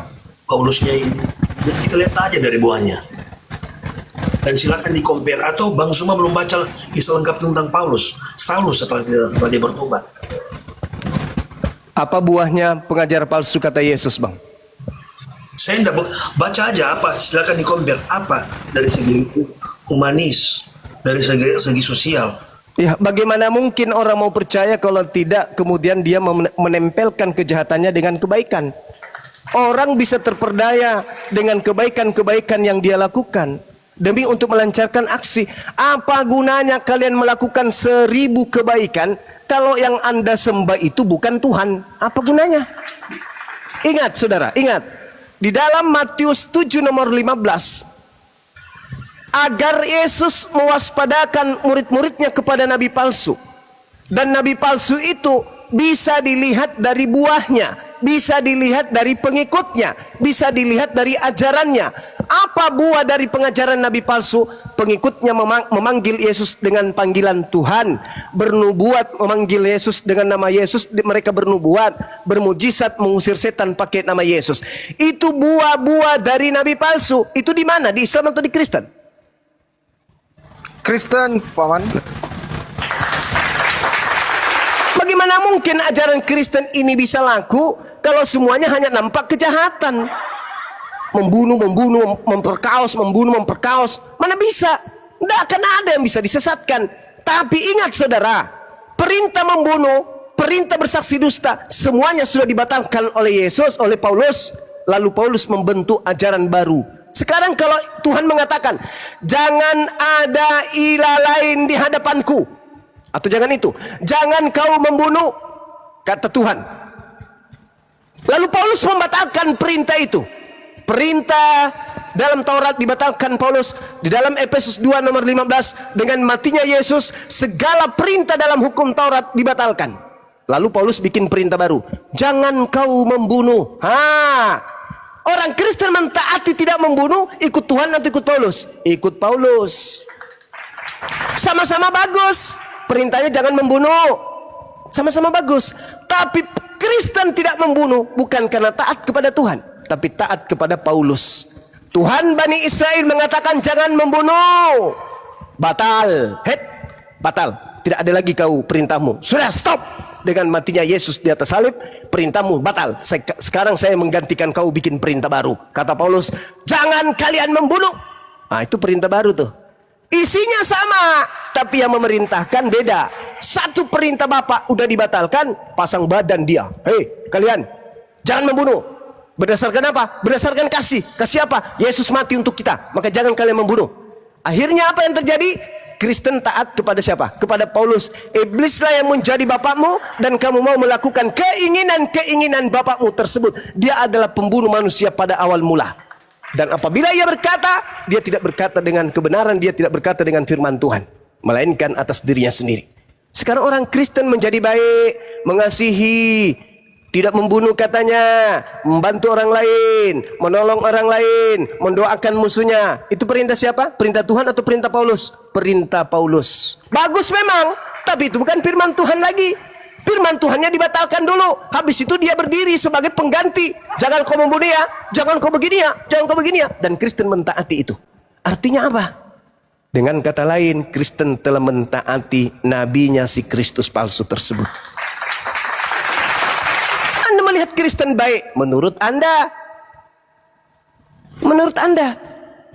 Paulusnya ini, ya kita lihat aja dari buahnya. Dan silakan di-compare, atau Bang Suma belum baca kisah lengkap tentang Saulus setelah dia bertobat. Apa buahnya pengajar palsu kata Yesus, Bang? Saya tidak baca aja apa, silakan di-compare apa dari segi humanis, dari segi sosial. Ya, bagaimana mungkin orang mau percaya kalau tidak kemudian dia menempelkan kejahatannya dengan kebaikan? Orang bisa terperdaya dengan kebaikan-kebaikan yang dia lakukan demi untuk melancarkan aksi. Apa gunanya kalian melakukan 1000 kebaikan kalau yang Anda sembah itu bukan Tuhan? Apa gunanya? Ingat saudara, ingat. Di dalam Matius 7 nomor 15, agar Yesus mewaspadakan murid-muridnya kepada nabi palsu. Dan nabi palsu itu bisa dilihat dari buahnya, bisa dilihat dari pengikutnya, bisa dilihat dari ajarannya. Apa buah dari pengajaran nabi palsu? Pengikutnya memanggil Yesus dengan panggilan Tuhan, bernubuat memanggil Yesus dengan nama Yesus, mereka bernubuat, bermujizat mengusir setan pakai nama Yesus. Itu buah-buah dari nabi palsu. Itu di mana? Di Islam atau di Kristen? Kristen, paman. Bagaimana mungkin ajaran Kristen ini bisa laku kalau semuanya hanya nampak kejahatan. Membunuh, memperkaos, mana bisa? Tidak akan ada yang bisa disesatkan. Tapi ingat saudara, perintah membunuh, perintah bersaksi dusta, semuanya sudah dibatalkan oleh Yesus, oleh Paulus. Lalu Paulus membentuk ajaran baru. Sekarang kalau Tuhan mengatakan, jangan ada ilah lain di hadapanku, atau jangan itu, jangan kau membunuh, kata Tuhan. Lalu Paulus membatalkan perintah itu. Perintah dalam Taurat dibatalkan Paulus. Di dalam Efesus 2 nomor 15, dengan matinya Yesus, segala perintah dalam hukum Taurat dibatalkan. Lalu Paulus bikin perintah baru, jangan kau membunuh. Orang Kristen mentaati tidak membunuh, ikut Tuhan atau ikut Paulus? Ikut Paulus. Sama-sama bagus. Perintahnya jangan membunuh, sama-sama bagus. Tapi Kristen tidak membunuh bukan karena taat kepada Tuhan, tapi taat kepada Paulus. Tuhan Bani Israel mengatakan jangan membunuh. Batal. Batal. Tidak ada lagi kau perintahmu. Sudah, stop. Dengan matinya Yesus di atas salib, perintahmu batal. Sekarang saya menggantikan kau bikin perintah baru. Kata Paulus, jangan kalian membunuh. Itu perintah baru tuh. Isinya sama, tapi yang memerintahkan beda. Satu perintah Bapak udah dibatalkan, pasang badan dia. Hei, kalian jangan membunuh. Berdasarkan apa? Berdasarkan kasih. Kasih apa? Yesus mati untuk kita, maka jangan kalian membunuh. Akhirnya apa yang terjadi? Kristen taat kepada siapa? Kepada Paulus. Iblislah yang menjadi bapakmu, dan kamu mau melakukan keinginan-keinginan bapakmu tersebut. Dia adalah pembunuh manusia pada awal mula. Dan apabila ia berkata, dia tidak berkata dengan kebenaran, dia tidak berkata dengan firman Tuhan, melainkan atas dirinya sendiri. Sekarang orang Kristen menjadi baik, mengasihi, tidak membunuh katanya, membantu orang lain, menolong orang lain, mendoakan musuhnya. Itu perintah siapa? Perintah Tuhan atau perintah Paulus? Perintah Paulus. Bagus memang, tapi itu bukan firman Tuhan lagi. Firman Tuhannya dibatalkan dulu. Habis itu dia berdiri sebagai pengganti. Jangan kau membunuh ya, jangan kau begini ya, jangan kau begini ya. Dan Kristen mentaati itu. Artinya apa? Dengan kata lain, Kristen telah mentaati nabinya si Kristus palsu tersebut. Anda melihat Kristen baik menurut Anda. Menurut Anda.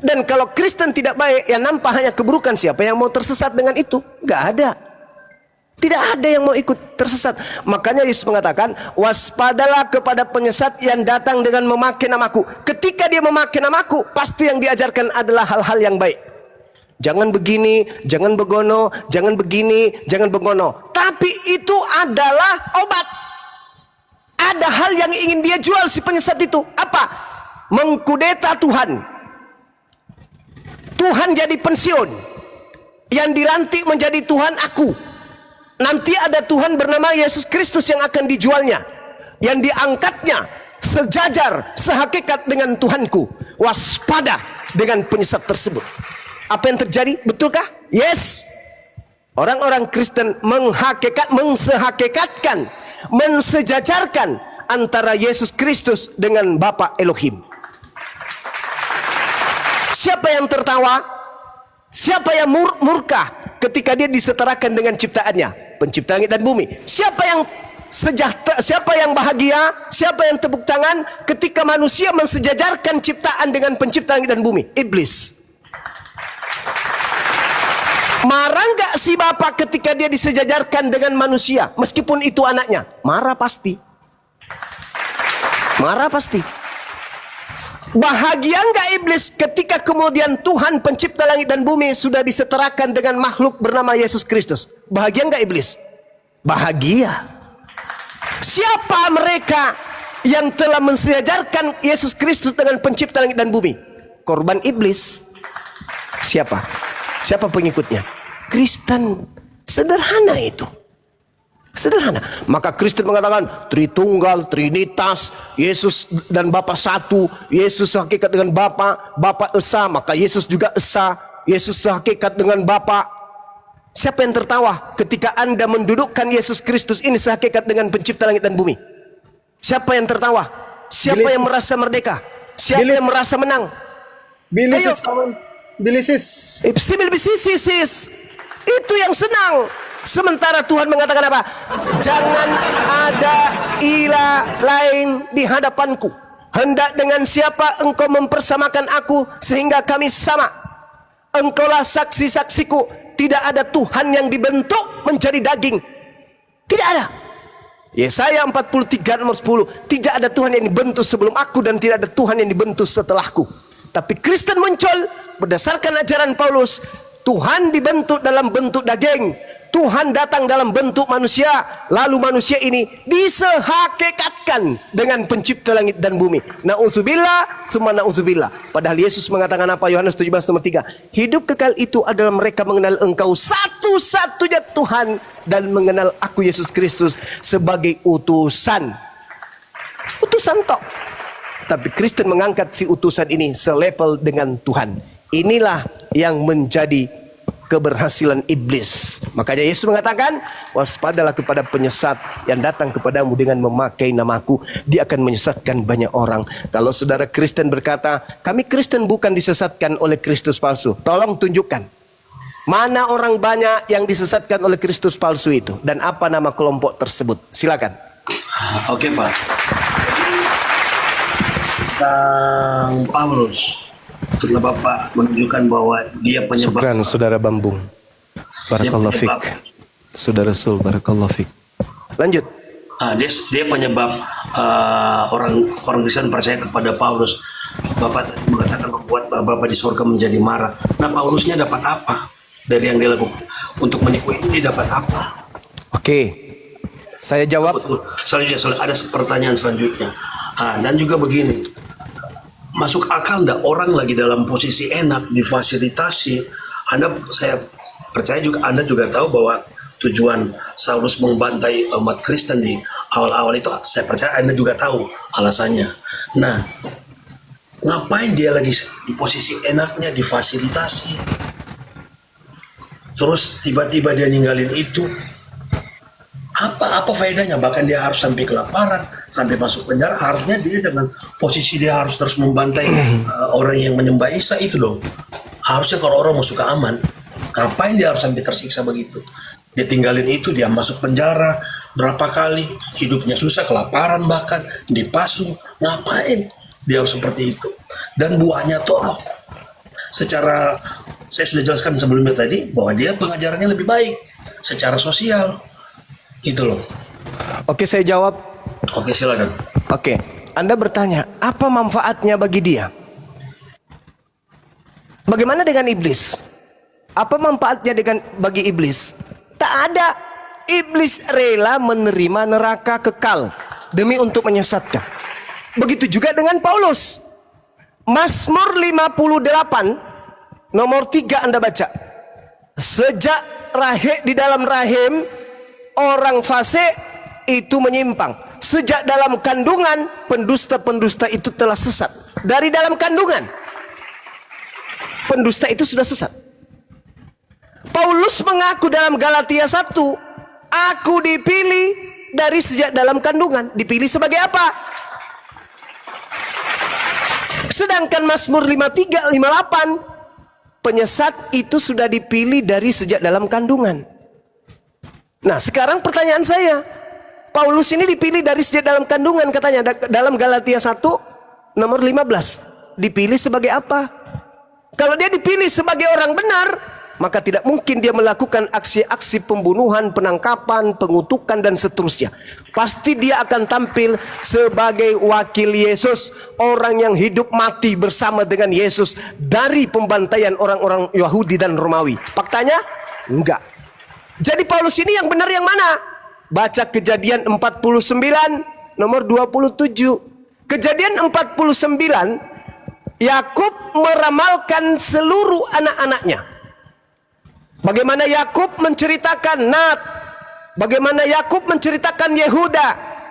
Dan kalau Kristen tidak baik, yang nampak hanya keburukan. Siapa yang mau tersesat dengan itu? Gak ada. Tidak ada yang mau ikut tersesat. Makanya Yesus mengatakan, waspadalah kepada penyesat yang datang dengan memakai namaku. Ketika dia memakai namaku, pasti yang diajarkan adalah hal-hal yang baik. Jangan begini, jangan begono, jangan begini, jangan begono. Tapi itu adalah obat. Ada hal yang ingin dia jual si penyesat itu. Apa? Mengkudeta Tuhan. Tuhan jadi pensiun. Yang dilantik menjadi Tuhan aku. Nanti ada Tuhan bernama Yesus Kristus yang akan dijualnya, yang diangkatnya sejajar, sehakikat dengan Tuhanku. Waspada dengan penyesat tersebut. Apa yang terjadi? Betulkah? Yes. Orang-orang Kristen mensehakikatkan, mensejajarkan antara Yesus Kristus dengan Bapa Elohim. Siapa yang tertawa? Siapa yang murka ketika dia disetarakan dengan ciptaannya, pencipta langit dan bumi? Siapa yang sejahtera, siapa yang bahagia, siapa yang tepuk tangan ketika manusia mensejajarkan ciptaan dengan pencipta langit dan bumi? Iblis. Marah enggak si bapak ketika dia disejajarkan dengan manusia, meskipun itu anaknya? Marah pasti. Marah pasti. Bahagia enggak iblis ketika kemudian Tuhan pencipta langit dan bumi sudah disetarakan dengan makhluk bernama Yesus Kristus? Bahagia enggak iblis? Bahagia. Siapa mereka yang telah mensejajarkan Yesus Kristus dengan pencipta langit dan bumi? Korban iblis. Siapa? Siapa pengikutnya? Kristen. Sederhana itu. Sederhana. Maka Kristen mengatakan Tritunggal, Trinitas, Yesus dan Bapa satu. Yesus sehakikat dengan Bapa, Bapa esa, maka Yesus juga esa. Yesus sehakikat dengan Bapa. Siapa yang tertawa ketika Anda mendudukkan Yesus Kristus ini sehakikat dengan pencipta langit dan bumi? Siapa yang tertawa? Siapa yang merasa merdeka? Siapa yang merasa menang? Bilisis. Itu yang senang. Sementara Tuhan mengatakan apa? Jangan ada ilah lain di hadapanku. Hendak dengan siapa engkau mempersamakan aku sehingga kami sama. Engkaulah saksi-saksiku. Tidak ada Tuhan yang dibentuk menjadi daging. Tidak ada. Yesaya 43 nomor 10. Tidak ada Tuhan yang dibentuk sebelum aku dan tidak ada Tuhan yang dibentuk setelahku. Tapi Kristen muncul berdasarkan ajaran Paulus. Tuhan dibentuk dalam bentuk daging. Tuhan datang dalam bentuk manusia. Lalu manusia ini disehakikatkan dengan pencipta langit dan bumi. Na'udzubillah, summa na'udzubillah. Padahal Yesus mengatakan apa? Yohanes 17 nomor 3. Hidup kekal itu adalah mereka mengenal engkau satu-satunya Tuhan. Dan mengenal aku Yesus Kristus sebagai utusan. Utusan tok. Tapi Kristen mengangkat si utusan ini selevel dengan Tuhan. Inilah yang menjadi keberhasilan iblis. Makanya Yesus mengatakan, waspadalah kepada penyesat yang datang kepadamu dengan memakai namaku. Dia akan menyesatkan banyak orang. Kalau saudara Kristen berkata, kami Kristen bukan disesatkan oleh Kristus palsu. Tolong tunjukkan. Mana orang banyak yang disesatkan oleh Kristus palsu itu? Dan apa nama kelompok tersebut? Silakan. Oke Pak. Tentang Paulus. Setelah Bapak menunjukkan bahwa dia penyebab. Syukran saudara Bambung. Barakallahu fik. Saudara Sul, barakallahu fik. Lanjut. Dia penyebab orang Kristen percaya kepada Paulus. Bapak tadi mengatakan membuat Bapak di surga menjadi marah. Nah, Paulusnya dapat apa dari yang dia lakukan? Untuk menipu ini dia dapat apa? Oke. Saya jawab. Selanjutnya ada pertanyaan selanjutnya. Dan juga begini. Masuk akal enggak orang lagi dalam posisi enak difasilitasi? Saya percaya juga Anda juga tahu bahwa tujuan Saulus membantai umat Kristen di awal-awal itu, saya percaya Anda juga tahu alasannya. Nah, ngapain dia lagi di posisi enaknya difasilitasi? Terus tiba-tiba dia ninggalin itu. Apa faedahnya? Bahkan dia harus sampai kelaparan, sampai masuk penjara. Harusnya dia dengan posisi dia harus terus membantai orang yang menyembah Isa itu dong. Harusnya kalau orang mau suka aman, ngapain dia harus sampai tersiksa begitu? Dia tinggalin itu, dia masuk penjara berapa kali, hidupnya susah, kelaparan bahkan, dipasung. Ngapain dia harus seperti itu? Dan buahnya tuh secara, saya sudah jelaskan sebelumnya tadi, bahwa dia pengajarannya lebih baik secara sosial. Itu loh. Oke, saya jawab. Oke, silakan. Oke, Anda bertanya, apa manfaatnya bagi dia? Bagaimana dengan iblis? Apa manfaatnya bagi iblis? Tak ada. Iblis rela menerima neraka kekal demi untuk menyesatkan. Begitu juga dengan Paulus. Mazmur 58 nomor 3 Anda baca. Sejak di dalam rahim orang fasik itu menyimpang. Sejak dalam kandungan pendusta-pendusta itu telah sesat. Dari dalam kandungan pendusta itu sudah sesat. Paulus mengaku dalam Galatia 1, aku dipilih dari sejak dalam kandungan. Dipilih sebagai apa? Sedangkan Mazmur 53, 58, penyesat itu sudah dipilih dari sejak dalam kandungan. Nah, sekarang pertanyaan saya, Paulus ini dipilih dari sejak dalam kandungan katanya dalam Galatia 1 nomor 15. Dipilih sebagai apa? Kalau dia dipilih sebagai orang benar, maka tidak mungkin dia melakukan aksi-aksi pembunuhan, penangkapan, pengutukan dan seterusnya. Pasti dia akan tampil sebagai wakil Yesus, orang yang hidup mati bersama dengan Yesus dari pembantaian orang-orang Yahudi dan Romawi. Faktanya? Enggak. Jadi Paulus ini yang benar yang mana? Baca Kejadian 49 nomor 27. Kejadian 49, Yakub meramalkan seluruh anak-anaknya. Bagaimana Yakub menceritakan Nat, bagaimana Yakub menceritakan Yehuda,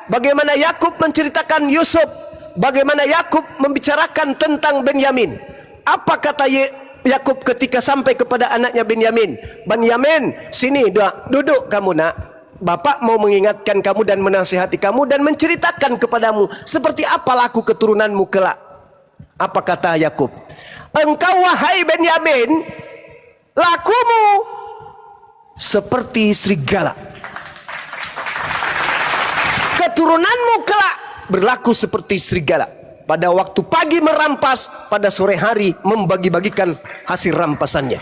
bagaimana Yakub menceritakan Yusuf, bagaimana Yakub membicarakan tentang Benyamin. Apa kata Yakub ketika sampai kepada anaknya Benyamin? Benyamin, sini duduk kamu nak. Bapak mau mengingatkan kamu dan menasihati kamu dan menceritakan kepadamu seperti apa laku keturunanmu kelak. Apa kata Yakub? Engkau wahai Benyamin, lakumu seperti serigala. Keturunanmu kelak berlaku seperti serigala. Pada waktu pagi merampas, pada sore hari membagi-bagikan hasil rampasannya.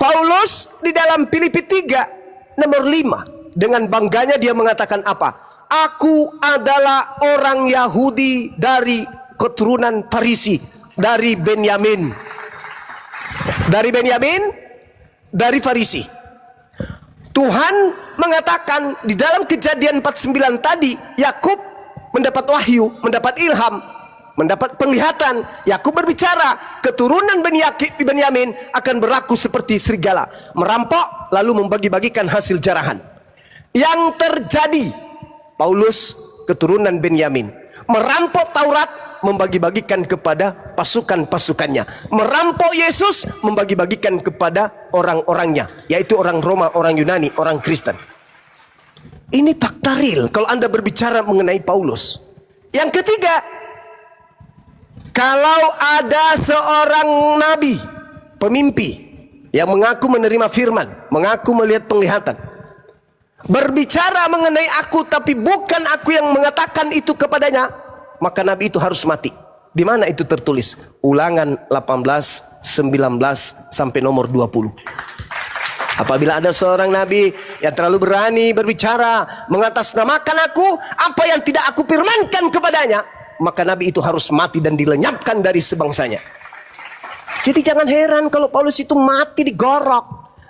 Paulus di dalam Filipi 3 nomor 5 dengan bangganya dia mengatakan apa? Aku adalah orang Yahudi dari keturunan Farisi, dari Benyamin. Dari Benyamin, dari Farisi. Tuhan mengatakan di dalam Kejadian 49 tadi, Yakub mendapat wahyu, mendapat ilham, mendapat penglihatan. Yakub berbicara, keturunan Benyamin akan berlaku seperti serigala, merampok lalu membagi-bagikan hasil jarahan. Yang terjadi, Paulus keturunan Benyamin merampok Taurat, membagi-bagikan kepada pasukan-pasukannya. Merampok Yesus, membagi-bagikan kepada orang-orangnya, yaitu orang Roma, orang Yunani, orang Kristen. Ini fakta real kalau Anda berbicara mengenai Paulus. Yang ketiga, kalau ada seorang nabi, pemimpi yang mengaku menerima firman, mengaku melihat penglihatan, berbicara mengenai aku tapi bukan aku yang mengatakan itu kepadanya, maka nabi itu harus mati. Di mana itu tertulis? Ulangan 18, 19 sampai nomor 20. Apabila ada seorang nabi yang terlalu berani berbicara mengatasnamakan aku, apa yang tidak aku firmankan kepadanya, maka nabi itu harus mati dan dilenyapkan dari sebangsanya. Jadi jangan heran kalau Paulus itu mati digorok,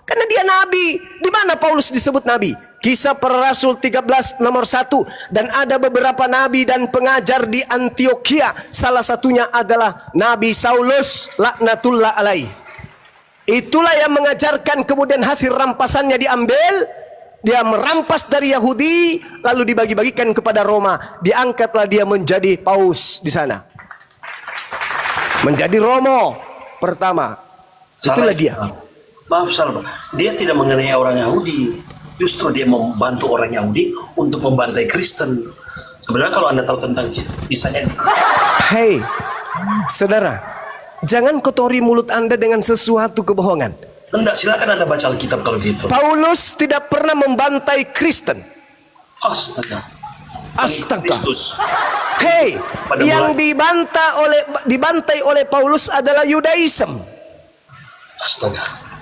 karena dia nabi. Di mana Paulus disebut nabi? Kisah Para Rasul 13 nomor 1. Dan ada beberapa nabi dan pengajar di Antioquia. Salah satunya adalah Nabi Saulus laknatullah alaih. Itulah yang mengajarkan, kemudian hasil rampasannya diambil. Dia merampas dari Yahudi, lalu dibagi-bagikan kepada Roma. Diangkatlah dia menjadi paus di sana. Menjadi Romo pertama. Itulah dia. Maaf, salah. Dia tidak mengenai orang Yahudi. Justru dia membantu orang Yahudi untuk membantai Kristen. Sebenarnya kalau Anda tahu tentang kisahnya. Hei, saudara, jangan kotori mulut Anda dengan sesuatu kebohongan. Enggak, silakan Anda baca Alkitab kalau gitu. Paulus tidak pernah membantai Kristen. Astaga. Astaga. Kristus. Hei, Pada yang mulai- dibantai oleh Paulus adalah Yudaism. Astaga.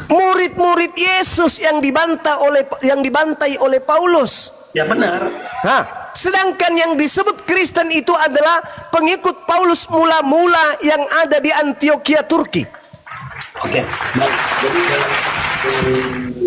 Murid-murid Yesus yang dibantai oleh Paulus. Ya benar. Nah, sedangkan yang disebut Kristen itu adalah pengikut Paulus mula-mula yang ada di Antioquia, Turki. Oke. Nah, jadi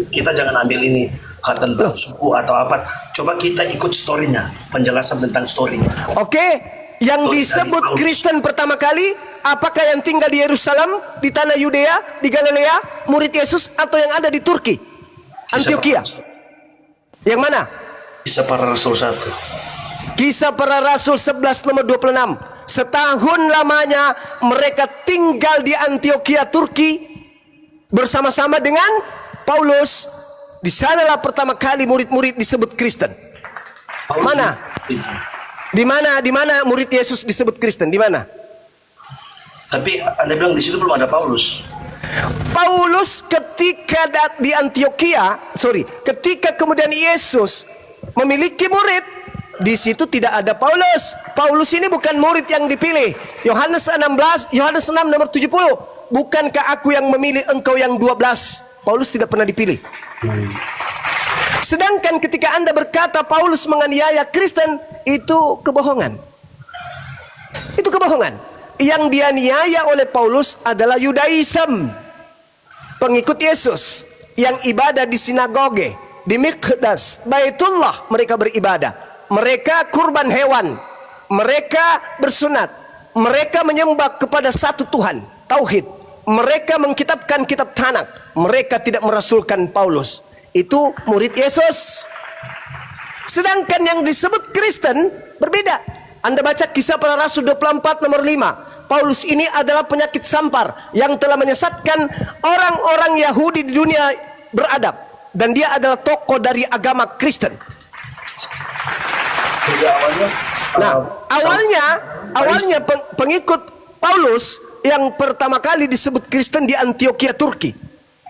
kita jangan ambil ini tentang suku atau apa. Coba kita ikut story-nya, penjelasan tentang story-nya. Oke, yang Story disebut dari Paulus. Kristen pertama kali, apakah yang tinggal di Yerusalem, di tanah Yudea, di Galilea, murid Yesus, atau yang ada di Turki, Antioquia? Yang mana? Kisah Para Rasul 1. Kisah Para Rasul 11 nomor 26. Setahun lamanya mereka tinggal di Antioquia, Turki, bersama-sama dengan Paulus. Di sanalah pertama kali murid-murid disebut Kristen. Paulus Mana? Di mana murid Yesus disebut Kristen? Di mana? Tapi Anda bilang di situ belum ada Paulus. Paulus ketika di Antioquia, ketika kemudian Yesus memiliki murid, di situ tidak ada Paulus. Paulus ini bukan murid yang dipilih. Yohanes 6 nomor 70. Bukankah aku yang memilih, engkau yang 12? Paulus tidak pernah dipilih. Sedangkan ketika Anda berkata Paulus menganiaya Kristen, itu kebohongan. Itu kebohongan. Yang dianiaya oleh Paulus adalah Yudaism, pengikut Yesus yang ibadah di sinagoge, di Miqdas, Baitullah. Mereka beribadah, mereka kurban hewan, mereka bersunat, mereka menyembah kepada satu Tuhan, tauhid. Mereka mengkitabkan kitab Tanakh, mereka tidak merasulkan Paulus. Itu murid Yesus. Sedangkan yang disebut Kristen berbeda. Anda baca Kisah Para Rasul 24 nomor 5. Paulus ini adalah penyakit sampar yang telah menyesatkan orang-orang Yahudi di dunia beradab, dan dia adalah tokoh dari agama Kristen. Jadi awalnya pengikut Paulus yang pertama kali disebut Kristen di Antioquia, Turki.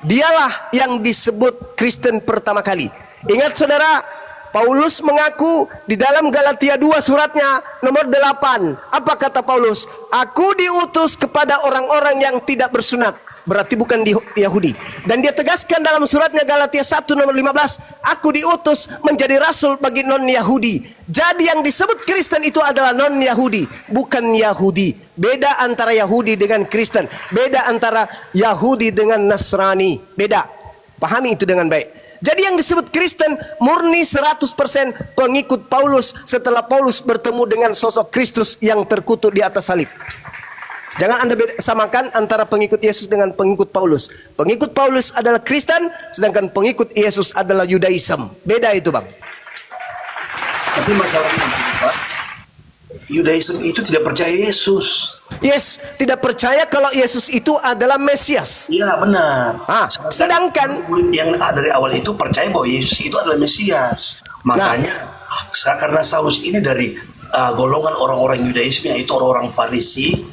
Dialah yang disebut Kristen pertama kali. Ingat saudara, Paulus mengaku di dalam Galatia 2 suratnya nomor 8. Apa kata Paulus? Aku diutus kepada orang-orang yang tidak bersunat. Berarti bukan di Yahudi. Dan dia tegaskan dalam suratnya Galatia 1 nomor 15, aku diutus menjadi rasul bagi non-Yahudi. Jadi yang disebut Kristen itu adalah non-Yahudi, bukan Yahudi. Beda antara Yahudi dengan Kristen. Beda antara Yahudi dengan Nasrani. Beda. Pahami itu dengan baik. Jadi yang disebut Kristen murni 100% pengikut Paulus setelah Paulus bertemu dengan sosok Kristus yang terkutuk di atas salib. Jangan Anda samakan antara pengikut Yesus dengan pengikut Paulus. Pengikut Paulus adalah Kristen, sedangkan pengikut Yesus adalah Yudaism. Beda itu, Bang. Tapi masalahnya Pak, Yudaism itu tidak percaya Yesus. Yes, tidak percaya kalau Yesus itu adalah Mesias. Iya benar. Sedangkan murid yang dari awal itu percaya bahwa Yesus itu adalah Mesias. Makanya karena Saulus ini dari golongan orang-orang Yudaisme, yaitu orang-orang Farisi,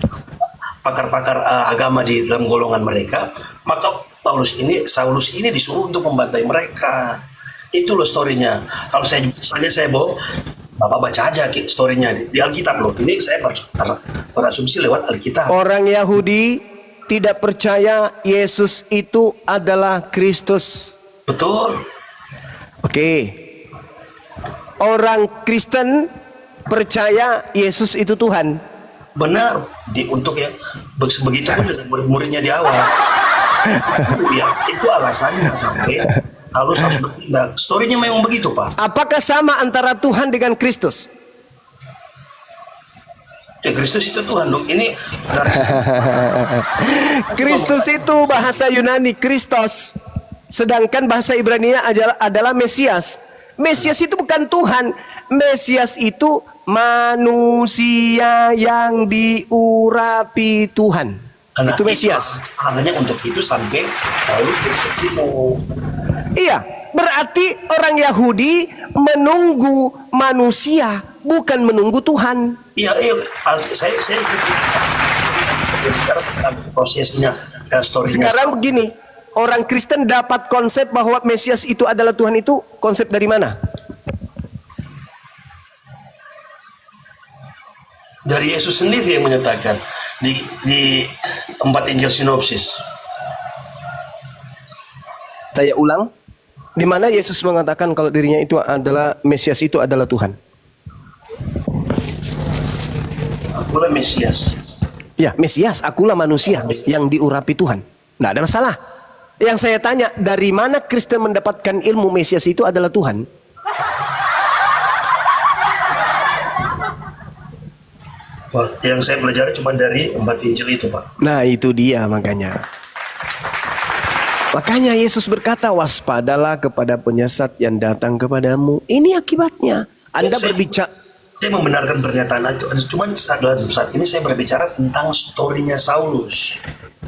pakar-pakar agama di dalam golongan mereka, maka Saulus ini disuruh untuk membantai mereka. Itu loh storynya. Kalau saya bohong, Bapak baca aja storynya di Alkitab loh. Ini saya berasumsi lewat Alkitab. orang Yahudi tidak percaya Yesus itu adalah Kristus. Betul. Oke. Orang Kristen percaya Yesus itu Tuhan. Benar. Untuk yang begitu pun dengan murid-muridnya di awal. Itu alasannya sampai harus bertindak. Storynya memang begitu, Pak. Apakah sama antara Tuhan dengan Kristus? Ya Kristus itu Tuhan dong. Ini Kristus itu bahasa Yunani Kristos, sedangkan bahasa Ibrani adalah Mesias. Mesias itu bukan Tuhan. Mesias itu manusia yang diurapi Tuhan. Itu Mesias. Makanya untuk itu sampai Paulus bertemu. Iya, berarti orang Yahudi menunggu manusia, bukan menunggu Tuhan. Iya, saya bicara tentang prosesnya, story-nya. Sekarang begini, orang Kristen dapat konsep bahwa Mesias itu adalah Tuhan itu konsep dari mana? Dari Yesus sendiri yang menyatakan di 4 Injil sinopsis. Saya ulang, di mana Yesus mengatakan kalau dirinya itu adalah Mesias itu adalah Tuhan. Akulah Mesias. Ya, Mesias, akulah manusia yang diurapi Tuhan. Nggak ada masalah. Yang saya tanya, dari mana Kristen mendapatkan ilmu Mesias itu adalah Tuhan? Wah, yang saya pelajari cuma dari 4 Injil itu, Pak. Nah, itu dia makanya. Makanya Yesus berkata, waspadalah kepada penyesat yang datang kepadamu. Ini akibatnya. Anda berbicara. Saya membenarkan pernyataan itu. Cuma saat ini saya berbicara tentang story-nya Saulus.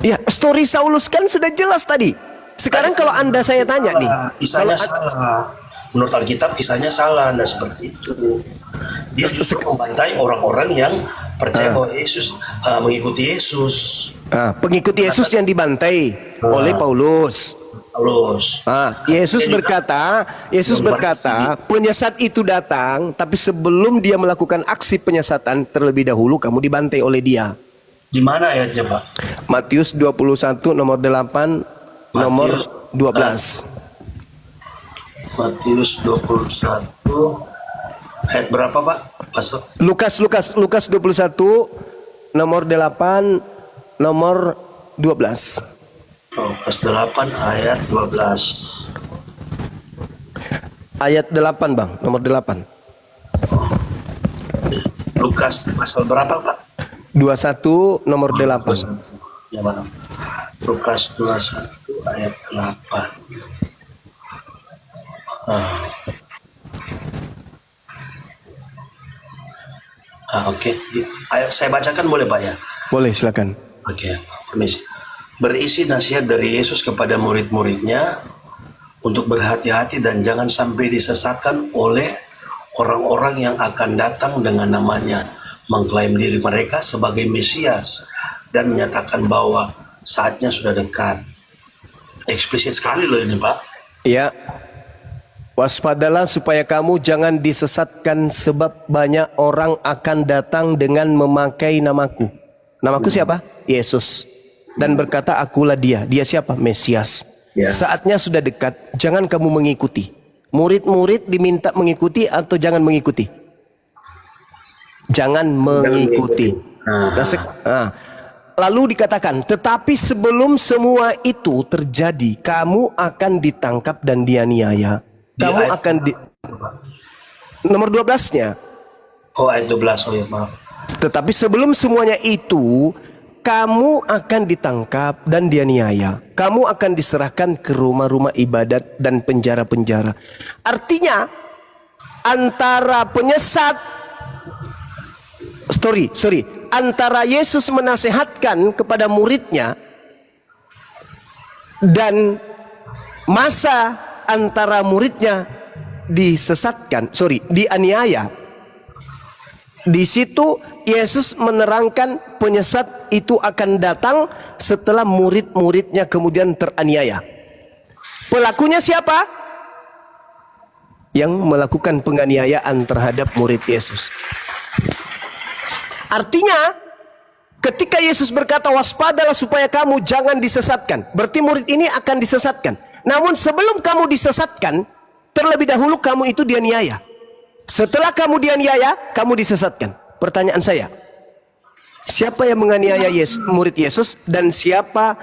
Ya, story Saulus kan sudah jelas tadi. Sekarang kalau Anda saya tanya nih. Kisahnya salah. Menurut Alkitab kisahnya salah. Nah seperti itu. Dia justru membantai orang-orang yang percaya bahwa Yesus mengikuti Yesus. Pengikut Yesus yang dibantai oleh Paulus. Yesus berkata, penyesat itu datang, tapi sebelum dia melakukan aksi penyesatan terlebih dahulu kamu dibantai oleh dia. Di mana ayatnya, Pak? Matius 21 nomor 8 nomor 12. Matius 21 ayat berapa, Pak? Pasal Lukas 21 nomor 8 nomor 12. Lukas 8 ayat 12. Ayat 8, Bang, nomor 8. Lukas pasal berapa, Pak? 21 nomor 8. Ya, Pak. Lukas 21 ayat 8. Oke. Saya bacakan boleh, Pak, ya? Boleh, silakan. Oke, permisi. Berisi nasihat dari Yesus kepada murid-muridnya untuk berhati-hati dan jangan sampai disesatkan oleh orang-orang yang akan datang dengan namanya, mengklaim diri mereka sebagai Mesias dan menyatakan bahwa saatnya sudah dekat. Eksplisit sekali loh ini Pak. Ya. Waspadalah supaya kamu jangan disesatkan sebab banyak orang akan datang dengan memakai namaku. Namaku siapa? Yesus. Dan berkata akulah dia. Dia siapa? Mesias. Ya. Saatnya sudah dekat. Jangan kamu mengikuti. Murid-murid diminta mengikuti atau jangan mengikuti? Jangan mengikuti. Lalu dikatakan, tetapi sebelum semua itu terjadi, kamu akan ditangkap dan dianiaya. Kamu akan nomor 12-nya. Oh ayat 12, oh ya maaf. Tetapi sebelum semuanya itu, kamu akan ditangkap dan dianiaya. Kamu akan diserahkan ke rumah-rumah ibadat dan penjara-penjara. Artinya, antara penyesat, antara Yesus menasehatkan kepada muridnya dan masa antara muridnya dianiaya. Di situ Yesus menerangkan penyesat itu akan datang setelah murid-muridnya kemudian teraniaya. Pelakunya siapa? Yang melakukan penganiayaan terhadap murid Yesus. Artinya, ketika Yesus berkata waspadalah supaya kamu jangan disesatkan, berarti murid ini akan disesatkan. Namun sebelum kamu disesatkan, terlebih dahulu kamu itu dianiaya. Setelah kamu dianiaya, kamu disesatkan. Pertanyaan saya, siapa yang menganiaya murid Yesus dan siapa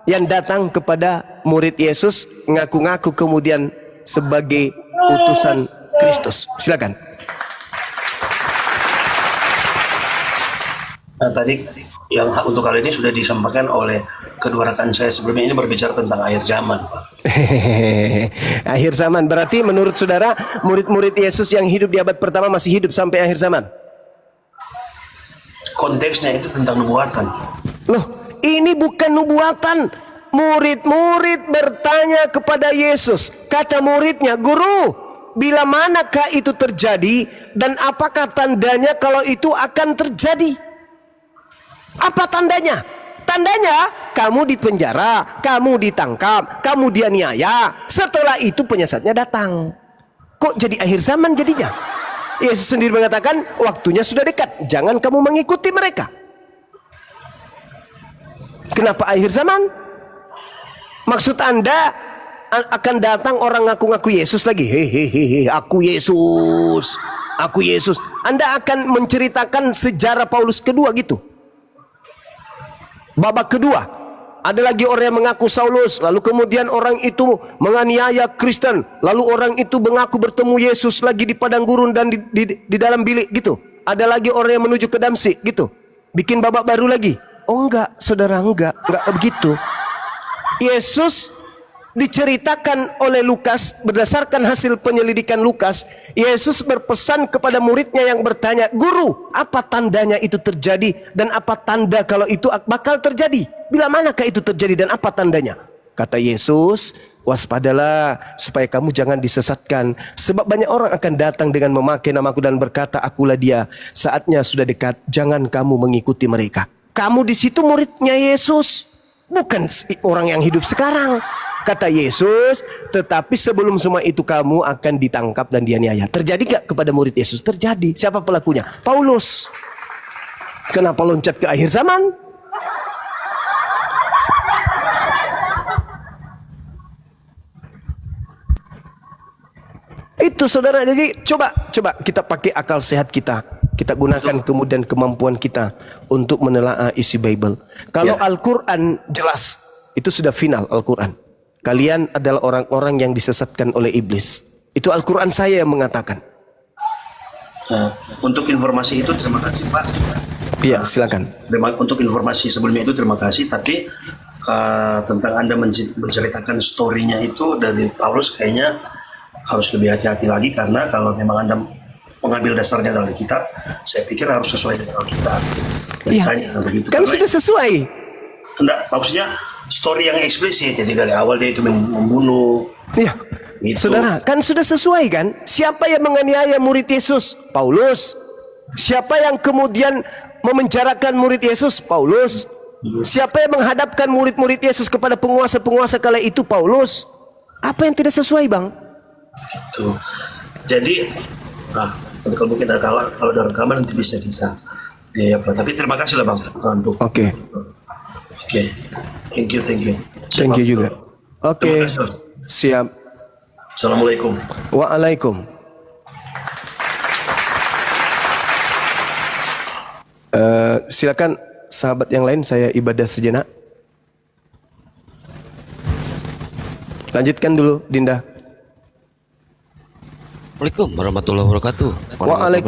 yang datang kepada murid Yesus ngaku-ngaku kemudian sebagai utusan Kristus? Silakan. Nah tadi yang untuk kali ini sudah disampaikan oleh kedua rekan saya sebelumnya, ini berbicara tentang akhir zaman Pak. Akhir zaman berarti menurut saudara murid-murid Yesus yang hidup di abad pertama masih hidup sampai akhir zaman? Konteksnya itu tentang nubuatan. Loh, ini bukan nubuatan. Murid-murid bertanya kepada Yesus. Kata muridnya, "Guru, bila manakah itu terjadi dan apakah tandanya kalau itu akan terjadi?" Apa tandanya? Tandanya kamu dipenjara, kamu ditangkap, kamu dianiaya. Setelah itu penyesatnya datang. Kok jadi akhir zaman jadinya? Yesus sendiri mengatakan waktunya sudah dekat. Jangan kamu mengikuti mereka. Kenapa akhir zaman? Maksud Anda akan datang orang ngaku-ngaku Yesus lagi. Hehehe, aku Yesus. Aku Yesus. Anda akan menceritakan sejarah Paulus kedua gitu. Babak kedua, ada lagi orang yang mengaku Saulus, lalu kemudian orang itu menganiaya Kristen, lalu orang itu mengaku bertemu Yesus lagi di padang gurun dan di dalam bilik gitu. Ada lagi orang yang menuju ke Damsik gitu, bikin babak baru lagi. Oh enggak, saudara, enggak begitu. Yesus diceritakan oleh Lukas berdasarkan hasil penyelidikan Lukas. Yesus berpesan kepada muridnya yang bertanya, "Guru, apa tandanya itu terjadi dan apa tanda kalau itu bakal terjadi? Bila manakah itu terjadi dan apa tandanya?" Kata Yesus, "Waspadalah supaya kamu jangan disesatkan, sebab banyak orang akan datang dengan memakai namaku dan berkata, akulah dia. Saatnya sudah dekat, jangan kamu mengikuti mereka." Kamu di situ muridnya Yesus, bukan orang yang hidup sekarang. Kata Yesus, tetapi sebelum semua itu kamu akan ditangkap dan dianiaya. Terjadi gak kepada murid Yesus? Terjadi. Siapa pelakunya? Paulus. Kenapa loncat ke akhir zaman? Itu saudara. Jadi coba kita pakai akal sehat kita. Kita gunakan kemudian kemampuan kita untuk menelaah isi Bible. Kalau Al-Quran jelas, itu sudah final Al-Quran. Kalian adalah orang-orang yang disesatkan oleh iblis. Itu Al-Quran saya yang mengatakan. Untuk informasi itu terima kasih Pak. Iya, silakan. Untuk informasi sebelumnya itu terima kasih. Tapi tentang Anda menceritakan story-nya itu dari Paulus, kayaknya harus lebih hati-hati lagi. Karena kalau memang Anda mengambil dasarnya dari kitab, saya pikir harus sesuai dengan Alkitab. Iya, kan sudah sesuai. Enggak, maksudnya story yang eksplisit. Jadi dari awal dia itu membunuh. Iya, gitu. Saudara, kan sudah sesuai kan? Siapa yang menganiaya murid Yesus? Paulus. Siapa yang kemudian memenjarakan murid Yesus? Paulus. Siapa yang menghadapkan murid-murid Yesus kepada penguasa-penguasa kala itu? Paulus. Apa yang tidak sesuai, Bang? Itu. Jadi, kalau mungkin kalau ada rekaman nanti bisa kita. Ya, tapi terima kasih lah Bang untuk. Oke. Thank you. Thank you juga. Oke. Terima kasih. Siap. Assalamualaikum. Waalaikum. Silakan sahabat yang lain, saya ibadah sejenak. Lanjutkan dulu, Dinda. Assalamualaikum warahmatullahi wabarakatuh. Waalaikumsalam.